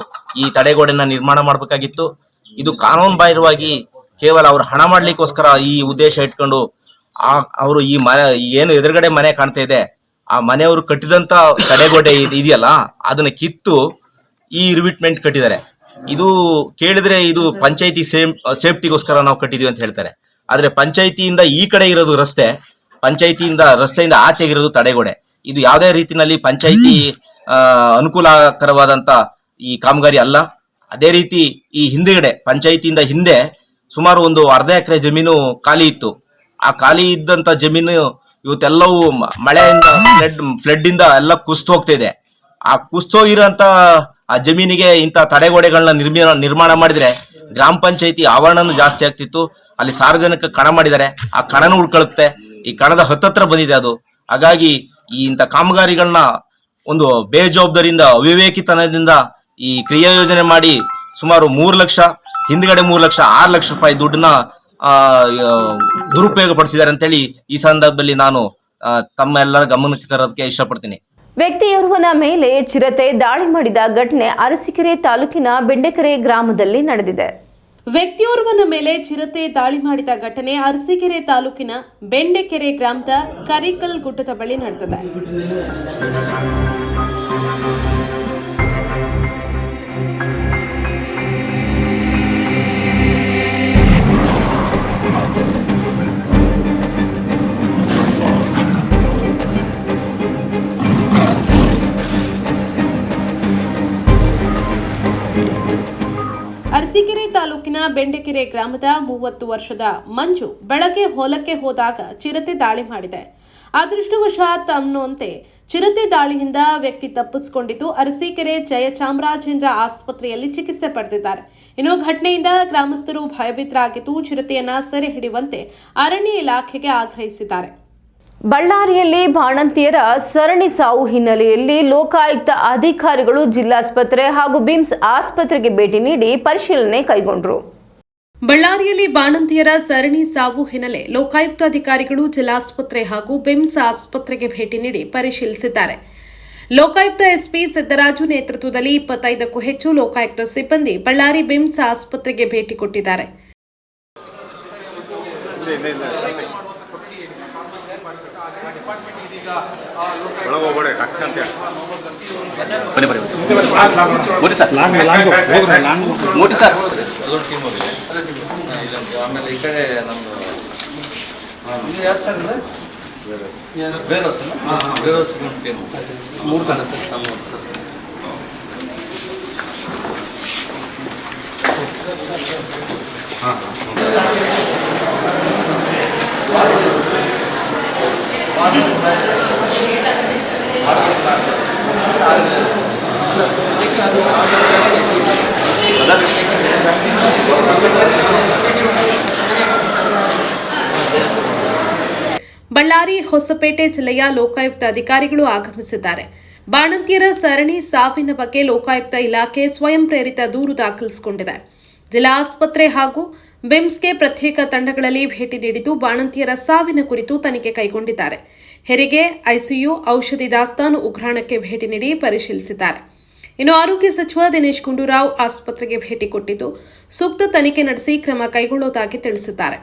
ಈ ತಡೆಗೋಡೆನ ನಿರ್ಮಾಣ ಮಾಡಬೇಕಾಗಿತ್ತು. ಇದು ಕಾನೂನು ಬಾಹಿರವಾಗಿ ಕೇವಲ ಅವರು ಹಣ ಮಾಡಲಿಕ್ಕೋಸ್ಕರ ಈ ಉದ್ದೇಶ ಇಟ್ಕೊಂಡು ಅವರು ಈ ಮನೆ ಏನು ಎದುರುಗಡೆ ಮನೆ ಕಾಣ್ತಾ ಇದೆ ಆ ಮನೆಯವರು ಕಟ್ಟಿದಂಥ ತಡೆಗೋಡೆ ಇದೆಯಲ್ಲ ಅದನ್ನು ಕಿತ್ತು ಈ ರಿವಿಟ್ಮೆಂಟ್ ಕಟ್ಟಿದ್ದಾರೆ. ಇದು ಕೇಳಿದ್ರೆ ಇದು ಪಂಚಾಯಿತಿ ಸೇಫ್ಟಿಗೋಸ್ಕರ ನಾವು ಕಟ್ಟಿದೀವಿ ಅಂತ ಹೇಳ್ತಾರೆ. ಆದರೆ ಪಂಚಾಯಿತಿಯಿಂದ ಈ ಕಡೆ ಇರೋದು ರಸ್ತೆ, ರಸ್ತೆಯಿಂದ ಆಚೆಗಿರೋದು ತಡೆಗೋಡೆ. ಇದು ಯಾವುದೇ ರೀತಿಯಲ್ಲಿ ಪಂಚಾಯಿತಿ ಅನುಕೂಲಕರವಾದಂಥ ಈ ಕಾಮಗಾರಿ ಅಲ್ಲ. ಅದೇ ರೀತಿ ಈ ಹಿಂದೆಗಡೆ ಪಂಚಾಯಿತಿಯಿಂದ ಹಿಂದೆ ಸುಮಾರು ಒಂದು ಅರ್ಧ ಎಕರೆ ಜಮೀನು ಖಾಲಿ ಇತ್ತು. ಆ ಖಾಲಿ ಇದ್ದಂಥ ಜಮೀನು ಇವತ್ತೆಲ್ಲವೂ ಮಳೆಯಿಂದ ಫ್ಲಡ್ಡಿಂದ ಎಲ್ಲ ಕುಸಿದು ಹೋಗ್ತಾ ಇದೆ. ಆ ಕುಸಿದೋಗಿರೋಂಥ ಆ ಜಮೀನಿಗೆ ಇಂಥ ತಡೆಗೋಡೆಗಳನ್ನ ನಿರ್ಮಾಣ ಮಾಡಿದರೆ ಗ್ರಾಮ ಪಂಚಾಯಿತಿ ಆವರಣನೂ ಜಾಸ್ತಿ ಆಗ್ತಿತ್ತು. ಅಲ್ಲಿ ಸಾರ್ವಜನಿಕ ಕಣ ಮಾಡಿದ್ದಾರೆ, ಆ ಕಣನೂ ಉಳ್ಕೊಳ್ಳುತ್ತೆ. ಈ ಕಣದ ಹತ್ತತ್ರ ಬಂದಿದೆ ಅದು. ಹಾಗಾಗಿ ಈ ಇಂಥ ಕಾಮಗಾರಿಗಳನ್ನ ಒಂದು ಬೇಜವಾಬ್ದಾರಿಯಿಂದ ಅವಿವೇಕಿತನದಿಂದ ಈ ಕ್ರಿಯಾ ಯೋಜನೆ ಮಾಡಿ ಸುಮಾರು 3 ಲಕ್ಷ, ಹಿಂದ್ಗಡೆ 3 ಲಕ್ಷ, 6 ಲಕ್ಷ ರೂಪಾಯಿ ದುಡ್ಡನ್ನ ದುರುಪಯೋಗ ಪಡಿಸಿದ್ದಾರೆ ಅಂತೇಳಿ ಈ ಸಂದರ್ಭದಲ್ಲಿ ನಾನು ತಮ್ಮ ಎಲ್ಲರ ಗಮನಕ್ಕೆ ತರೋದಕ್ಕೆ ಇಷ್ಟಪಡ್ತೀನಿ. ವ್ಯಕ್ತಿಯೋರ್ವನ ಮೇಲೆ ಚಿರತೆ ದಾಳಿ ಮಾಡಿದ ಘಟನೆ ಅರಸೀಕೆರೆ ತಾಲೂಕಿನ ಬೆಂಡೆಕೆರೆ ಗ್ರಾಮದಲ್ಲಿ ನಡೆದಿದೆ. ವ್ಯಕ್ತಿಯೋರ್ವನ ಮೇಲೆ ಚಿರತೆ ದಾಳಿ ಮಾಡಿದ ಘಟನೆ ಅರಸೀಕೆರೆ ತಾಲೂಕಿನ ಬೆಂಡೆಕೆರೆ ಗ್ರಾಮದ ಕರಿಕಲ್ ಗುಡ್ಡದ ಬಳಿ ನಡೆದಿದೆ. ಅರಸೀಕೆರೆ ತಾಲೂಕಿನ ಬೆಂಡೆಕೆರೆ ಗ್ರಾಮದ 30 ವರ್ಷದ ಮಂಜು ಬೆಳಗ್ಗೆ ಹೊಲಕ್ಕೆ ಹೋದಾಗ ಚಿರತೆ ದಾಳಿ ಮಾಡಿದೆ. ಅದೃಷ್ಟವಶಾತ್ ಅನ್ನುವಂತೆ ಚಿರತೆ ದಾಳಿಯಿಂದ ವ್ಯಕ್ತಿ ತಪ್ಪಿಸಿಕೊಂಡಿದ್ದು ಅರಸೀಕೆರೆ ಜಯಚಾಮರಾಜೇಂದ್ರ ಆಸ್ಪತ್ರೆಯಲ್ಲಿ ಚಿಕಿತ್ಸೆ ಪಡೆದಿದ್ದಾರೆ. ಇನ್ನು ಘಟನೆಯಿಂದ ಗ್ರಾಮಸ್ಥರು ಭಯಭೀತರಾಗಿದ್ದು ಚಿರತೆಯನ್ನ ಸೆರೆ ಹಿಡಿಯುವಂತೆ ಅರಣ್ಯ ಇಲಾಖೆಗೆ ಆಗ್ರಹಿಸಿದ್ದಾರೆ. ಬಳ್ಳಾರಿಯಲ್ಲಿ ಬಾಣಂತಿಯರ ಸರಣಿ ಸಾವು ಹಿನ್ನೆಲೆಯಲ್ಲಿ ಲೋಕಾಯುಕ್ತ ಅಧಿಕಾರಿಗಳು ಜಿಲ್ಲಾಸ್ಪತ್ರೆ ಹಾಗೂ ಬಿಮ್ಸ್ ಆಸ್ಪತ್ರೆಗೆ ಭೇಟಿ ನೀಡಿ ಪರಿಶೀಲನೆ ಕೈಗೊಂಡರು. ಬಳ್ಳಾರಿಯಲ್ಲಿ ಬಾಣಂತಿಯರ ಸರಣಿ ಸಾವು ಹಿನ್ನೆಲೆ ಲೋಕಾಯುಕ್ತ ಅಧಿಕಾರಿಗಳು ಜಿಲ್ಲಾಸ್ಪತ್ರೆ ಹಾಗೂ ಬಿಮ್ಸ್ ಆಸ್ಪತ್ರೆಗೆ ಭೇಟಿ ನೀಡಿ ಪರಿಶೀಲಿಸಿದ್ದಾರೆ. ಲೋಕಾಯುಕ್ತ ಎಸ್ಪಿ ಸಿದ್ದರಾಜು ನೇತೃತ್ವದಲ್ಲಿ 25ಕ್ಕೂ ಹೆಚ್ಚು ಲೋಕಾಯುಕ್ತ ಸಿಬ್ಬಂದಿ ಬಳ್ಳಾರಿ ಬಿಮ್ಸ್ ಆಸ್ಪತ್ರೆಗೆ ಭೇಟಿ ಕೊಟ್ಟಿದ್ದಾರೆ. ಆಮೇಲೆ ಈ ಕಡೆ ನಮ್ದು ಮೂರು ಕಾಣುತ್ತೆ. ಬಳ್ಳಾರಿ ಹೊಸಪೇಟೆ ಜಿಲ್ಲೆಯ ಲೋಕಾಯುಕ್ತ ಅಧಿಕಾರಿಗಳು ಆಗಮಿಸಿದ್ದಾರೆ. ಬಾಣಂತಿಯರ ಸರಣಿ ಸಾವಿನ ಬಗ್ಗೆ ಲೋಕಾಯುಕ್ತ ಇಲಾಖೆ ಸ್ವಯಂ ಪ್ರೇರಿತ ದೂರು ದಾಖಲಿಸಿಕೊಂಡಿದೆ. ಜಿಲ್ಲಾ ಆಸ್ಪತ್ರೆ ಹಾಗೂ ಬಿಮ್ಸ್ಗೆ ಪ್ರತ್ಯೇಕ ತಂಡಗಳಲ್ಲಿ ಭೇಟಿ ನೀಡಿದ್ದು ಬಾಣಂತಿಯರ ಸಾವಿನ ಕುರಿತು ತನಿಖೆ ಕೈಗೊಂಡಿದ್ದಾರೆ. ಹೆರಿಗೆ, ಐಸಿಯು, ಔಷಧಿ ದಾಸ್ತಾನು ಉಗ್ರಾಣಕ್ಕೆ ಭೇಟಿ ನೀಡಿ ಪರಿಶೀಲಿಸಿದ್ದಾರೆ. ಇನ್ನು ಆರೋಗ್ಯ ಸಚಿವ ದಿನೇಶ್ ಗುಂಡೂರಾವ್ ಆಸ್ಪತ್ರೆಗೆ ಭೇಟಿ ಕೊಟ್ಟಿದ್ದು ಸೂಕ್ತ ತನಿಖೆ ನಡೆಸಿ ಕ್ರಮ ಕೈಗೊಳ್ಳುವುದಾಗಿ ತಿಳಿಸಿದ್ದಾರೆ.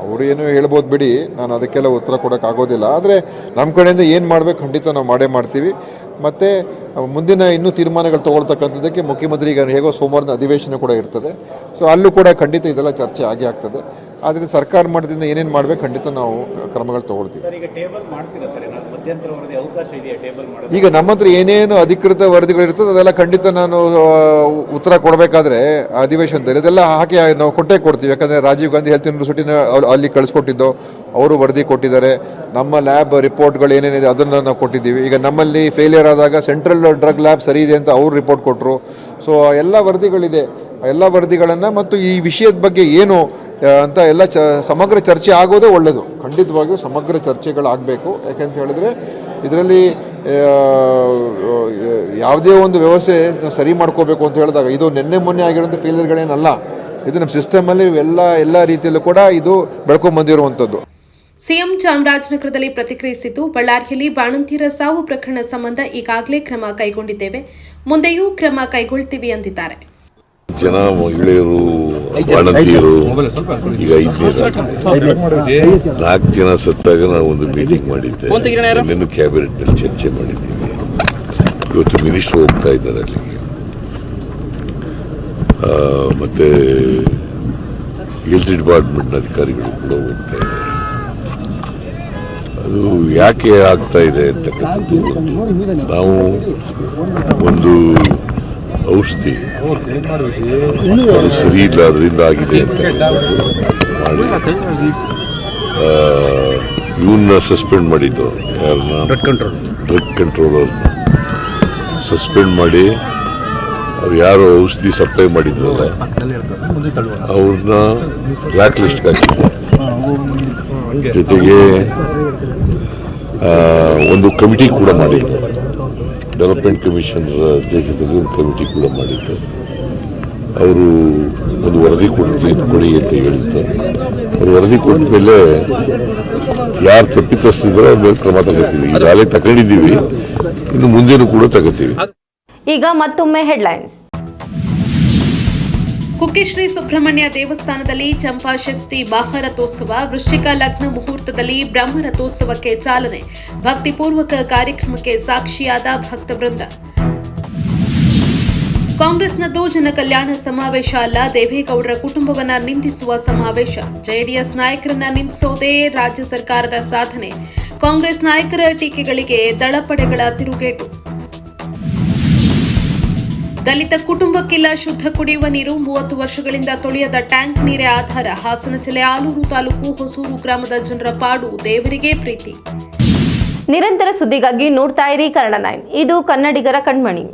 ಅವರು ಏನೋ ಹೇಳ್ಬೋದು ಬಿಡಿ, ನಾನು ಅದಕ್ಕೆಲ್ಲ ಉತ್ತರ ಕೊಡೋಕ್ಕಾಗೋದಿಲ್ಲ. ಆದರೆ ನಮ್ಮ ಕಡೆಯಿಂದ ಏನು ಮಾಡಬೇಕು ಖಂಡಿತ ನಾವು ಮಾಡೇ ಮಾಡ್ತೀವಿ. ಮತ್ತು ಮುಂದಿನ ಇನ್ನೂ ತೀರ್ಮಾನಗಳು ತೊಗೊಳ್ತಕ್ಕಂಥದ್ದಕ್ಕೆ ಮುಖ್ಯಮಂತ್ರಿ ಈಗ ಹೇಗೋ ಸೋಮವಾರದ ಅಧಿವೇಶನ ಕೂಡ ಇರ್ತದೆ. ಸೊ ಅಲ್ಲೂ ಕೂಡ ಖಂಡಿತ ಇದೆಲ್ಲ ಚರ್ಚೆ ಆಗೇ ಆಗ್ತದೆ. ಆದರೆ ಸರ್ಕಾರ ಮಟ್ಟದಿಂದ ಏನೇನು ಮಾಡಬೇಕು ಖಂಡಿತ ನಾವು ಕ್ರಮಗಳು ತೊಗೊಳ್ತೀವಿ. ಈಗ ನಮ್ಮ ಹತ್ರ ಏನೇನು ಅಧಿಕೃತ ವರದಿಗಳಿರ್ತದೆ ಅದೆಲ್ಲ ಖಂಡಿತ ನಾನು ಉತ್ತರ ಕೊಡಬೇಕಾದ್ರೆ ಅಧಿವೇಶನದಲ್ಲಿ ಅದೆಲ್ಲ ಹಾಕಿ ನಾವು ಕೊಟ್ಟೇ ಕೊಡ್ತೀವಿ. ಯಾಕಂದರೆ ರಾಜೀವ್ ಗಾಂಧಿ ಹೆಲ್ತ್ ಯೂನಿವರ್ಸಿಟಿನ ಅಲ್ಲಿ ಕಳಿಸ್ಕೊಟ್ಟಿದ್ದು, ಅವರು ವರದಿ ಕೊಟ್ಟಿದ್ದಾರೆ. ನಮ್ಮ ಲ್ಯಾಬ್ ರಿಪೋರ್ಟ್ಗಳು ಏನೇನಿದೆ ಅದನ್ನು ನಾವು ಕೊಟ್ಟಿದ್ದೀವಿ. ಈಗ ನಮ್ಮಲ್ಲಿ ಫೇಲಿಯರ್ ಆದಾಗ ಸೆಂಟ್ರಲ್ ಡ್ರಗ್ ಲ್ಯಾಬ್ ಸರಿ ಇದೆ ಅಂತ ಅವರು ರಿಪೋರ್ಟ್ ಕೊಟ್ಟರು. ಸೊ ಎಲ್ಲ ವರದಿಗಳಿದೆ. ಎಲ್ಲ ವರದಿಗಳನ್ನು ಮತ್ತು ಈ ವಿಷಯದ ಬಗ್ಗೆ ಏನು ಅಂತ ಎಲ್ಲ ಸಮಗ್ರ ಚರ್ಚೆ ಆಗೋದೇ ಒಳ್ಳೆಯದು. ಖಂಡಿತವಾಗಿಯೂ ಸಮಗ್ರ ಚರ್ಚೆಗಳಾಗಬೇಕು. ಯಾಕೆಂತ ಹೇಳಿದ್ರೆ ಇದರಲ್ಲಿ ಯಾವುದೇ ಒಂದು ವ್ಯವಸ್ಥೆ ನಾವು ಸರಿ ಮಾಡ್ಕೋಬೇಕು ಅಂತ ಹೇಳಿದಾಗ ಇದು ನಿನ್ನೆ ಮೊನ್ನೆ ಆಗಿರೋಂಥ ಫೇಲಿಯರ್ಗಳೇನಲ್ಲ. ಇದು ನಮ್ಮ ಸಿಸ್ಟಮಲ್ಲಿ ಎಲ್ಲ ರೀತಿಯಲ್ಲೂ ಕೂಡ ಇದು ಬೆಳ್ಕೊಂಡ್ಬಂದಿರುವಂಥದ್ದು. ಸಿಎಂ ಚಾಮರಾಜನಗರದಲ್ಲಿ ಪ್ರತಿಕ್ರಿಯಿಸಿದ್ದು, ಬಳ್ಳಾರಿಯಲ್ಲಿ ಬಾಣಂತಿಯರ ಸಾವು ಪ್ರಕರಣ ಸಂಬಂಧ ಈಗಾಗಲೇ ಕ್ರಮ ಕೈಗೊಂಡಿದ್ದೇವೆ, ಮುಂದೆಯೂ ಕ್ರಮ ಕೈಗೊಳ್ತೀವಿ ಎಂದಿದ್ದಾರೆ. ಜನ ಮಹಿಳೆಯರು ಬಾಣಂತಿಯರು ಈಗ 4 ಜನ ಸತ್ತಾಗ ನಾವು ಒಂದು ಮೀಟಿಂಗ್ ಮಾಡಿದ್ದೆ. ಇನ್ನೇನು ಕ್ಯಾಬಿನೆಟ್ನಲ್ಲಿ ಚರ್ಚೆ ಮಾಡಿದ್ದೀವಿ. ಇವತ್ತು ಮಿನಿಸ್ಟರ್ ಹೋಗ್ತಾ ಇದ್ದಾರೆ ಅಲ್ಲಿಗೆ. ಮತ್ತೆ ಹೆಲ್ತ್ ಡಿಪಾರ್ಟ್ಮೆಂಟ್ನ ಅಧಿಕಾರಿಗಳು ಕೂಡ ಹೋಗ್ತಾ ಇದ್ದಾರೆ. ಅದು ಯಾಕೆ ಆಗ್ತಾ ಇದೆ ಅಂತಕ್ಕಂಥದ್ದು ನಾವು ಒಂದು ಔಷಧಿ ಅದು ಸರಿ ಇಲ್ಲ, ಅದರಿಂದ ಆಗಿದೆ ಅಂತ ಮಾಡಿ ಇವನ್ನ ಸಸ್ಪೆಂಡ್ ಮಾಡಿದ್ದು. ಯಾರನ್ನ? ಡ್ರಗ್ ಕಂಟ್ರೋಲರ್ನ ಸಸ್ಪೆಂಡ್ ಮಾಡಿ ಅವ್ರು ಯಾರು ಔಷಧಿ ಸಪ್ಲೈ ಮಾಡಿದ್ರಲ್ಲ ಅವ್ರನ್ನ ಬ್ಲ್ಯಾಕ್ ಲಿಸ್ಟ್ಗೆ ಹಾಕಿದ್ದಾರೆ. ಜೊತೆಗೆ ಒಂದು ಕಮಿಟಿ ಕೂಡ ಮಾಡಿದ್ದು, ಡೆವಲಪ್ಮೆಂಟ್ ಕಮಿಷನರ್ ಅಧ್ಯಕ್ಷತೆಯಲ್ಲಿ ಒಂದು ಕಮಿಟಿ ಕೂಡ ಮಾಡಿದ್ದು. ಅವರು ಒಂದು ವರದಿ ಕೊಡಿ ಅಂತ ಹೇಳಿದ್ದು. ಅವರು ವರದಿ ಕೊಟ್ಟ ಮೇಲೆ ಯಾರು ತಪ್ಪಿತಸ್ಥಿದ್ರು ಅವ್ರ ಮೇಲೆ ಕ್ರಮ ತಗೋತೀವಿ. ಈಗಾಗಲೇ ತಗೊಂಡಿದ್ದೀವಿ, ಇನ್ನು ಮುಂದೇನು ಕೂಡ ತಗೋತೀವಿ. ಈಗ ಮತ್ತೊಮ್ಮೆ ಹೆಡ್ಲೈನ್ಸ್. ಕುಕ್ಕೆ ಶ್ರೀ ಸುಬ್ರಹ್ಮಣ್ಯ ದೇವಸ್ಥಾನದಲ್ಲಿ ಚಂಪಾಷಷ್ಠಿ ಮಹಾರಥೋತ್ಸವ, ವೃಶ್ಚಿಕ ಲಗ್ನ ಮುಹೂರ್ತದಲ್ಲಿ ಬ್ರಹ್ಮರಥೋತ್ಸವಕ್ಕೆ ಚಾಲನೆ, ಭಕ್ತಿಪೂರ್ವಕ ಕಾರ್ಯಕ್ರಮಕ್ಕೆ ಸಾಕ್ಷಿಯಾದ ಭಕ್ತವೃಂದ. ಕಾಂಗ್ರೆಸ್ನದ್ದು ಜನಕಲ್ಯಾಣ ಸಮಾವೇಶ ಅಲ್ಲ, ದೇವೇಗೌಡರ ಕುಟುಂಬವನ್ನ ನಿಂದಿಸುವ ಸಮಾವೇಶ, ಜೆಡಿಎಸ್ ನಾಯಕರನ್ನ ನಿಂದಿಸೋದೇ ರಾಜ್ಯ ಸರ್ಕಾರದ ಸಾಧನೆ, ಕಾಂಗ್ರೆಸ್ ನಾಯಕರ ಟೀಕೆಗಳಿಗೆ ದಳಪಡೆಗಳ ತಿರುಗೇಟು. ದಲಿತ ಕುಟುಂಬಕ್ಕಿಲ್ಲ ಶುದ್ಧ ಕುಡಿಯುವ ನೀರು, 30 ವರ್ಷಗಳಿಂದ ತೊಳೆಯದ ಟ್ಯಾಂಕ್ ನೀರೇ ಆಧಾರ, ಹಾಸನ ಜಿಲ್ಲೆ ಆಲೂರು ತಾಲೂಕು ಹೊಸೂರು ಗ್ರಾಮದ ಜನರ ಪಾಡು ದೇವರಿಗೆ ಪ್ರೀತಿ. ನಿರಂತರ ಸುದ್ದಿಗಾಗಿ ನೋಡ್ತಾ ಇರಿ ಕನ್ನಡ 9, ಇದು ಕನ್ನಡಿಗರ ಕಣ್ಮಣಿ.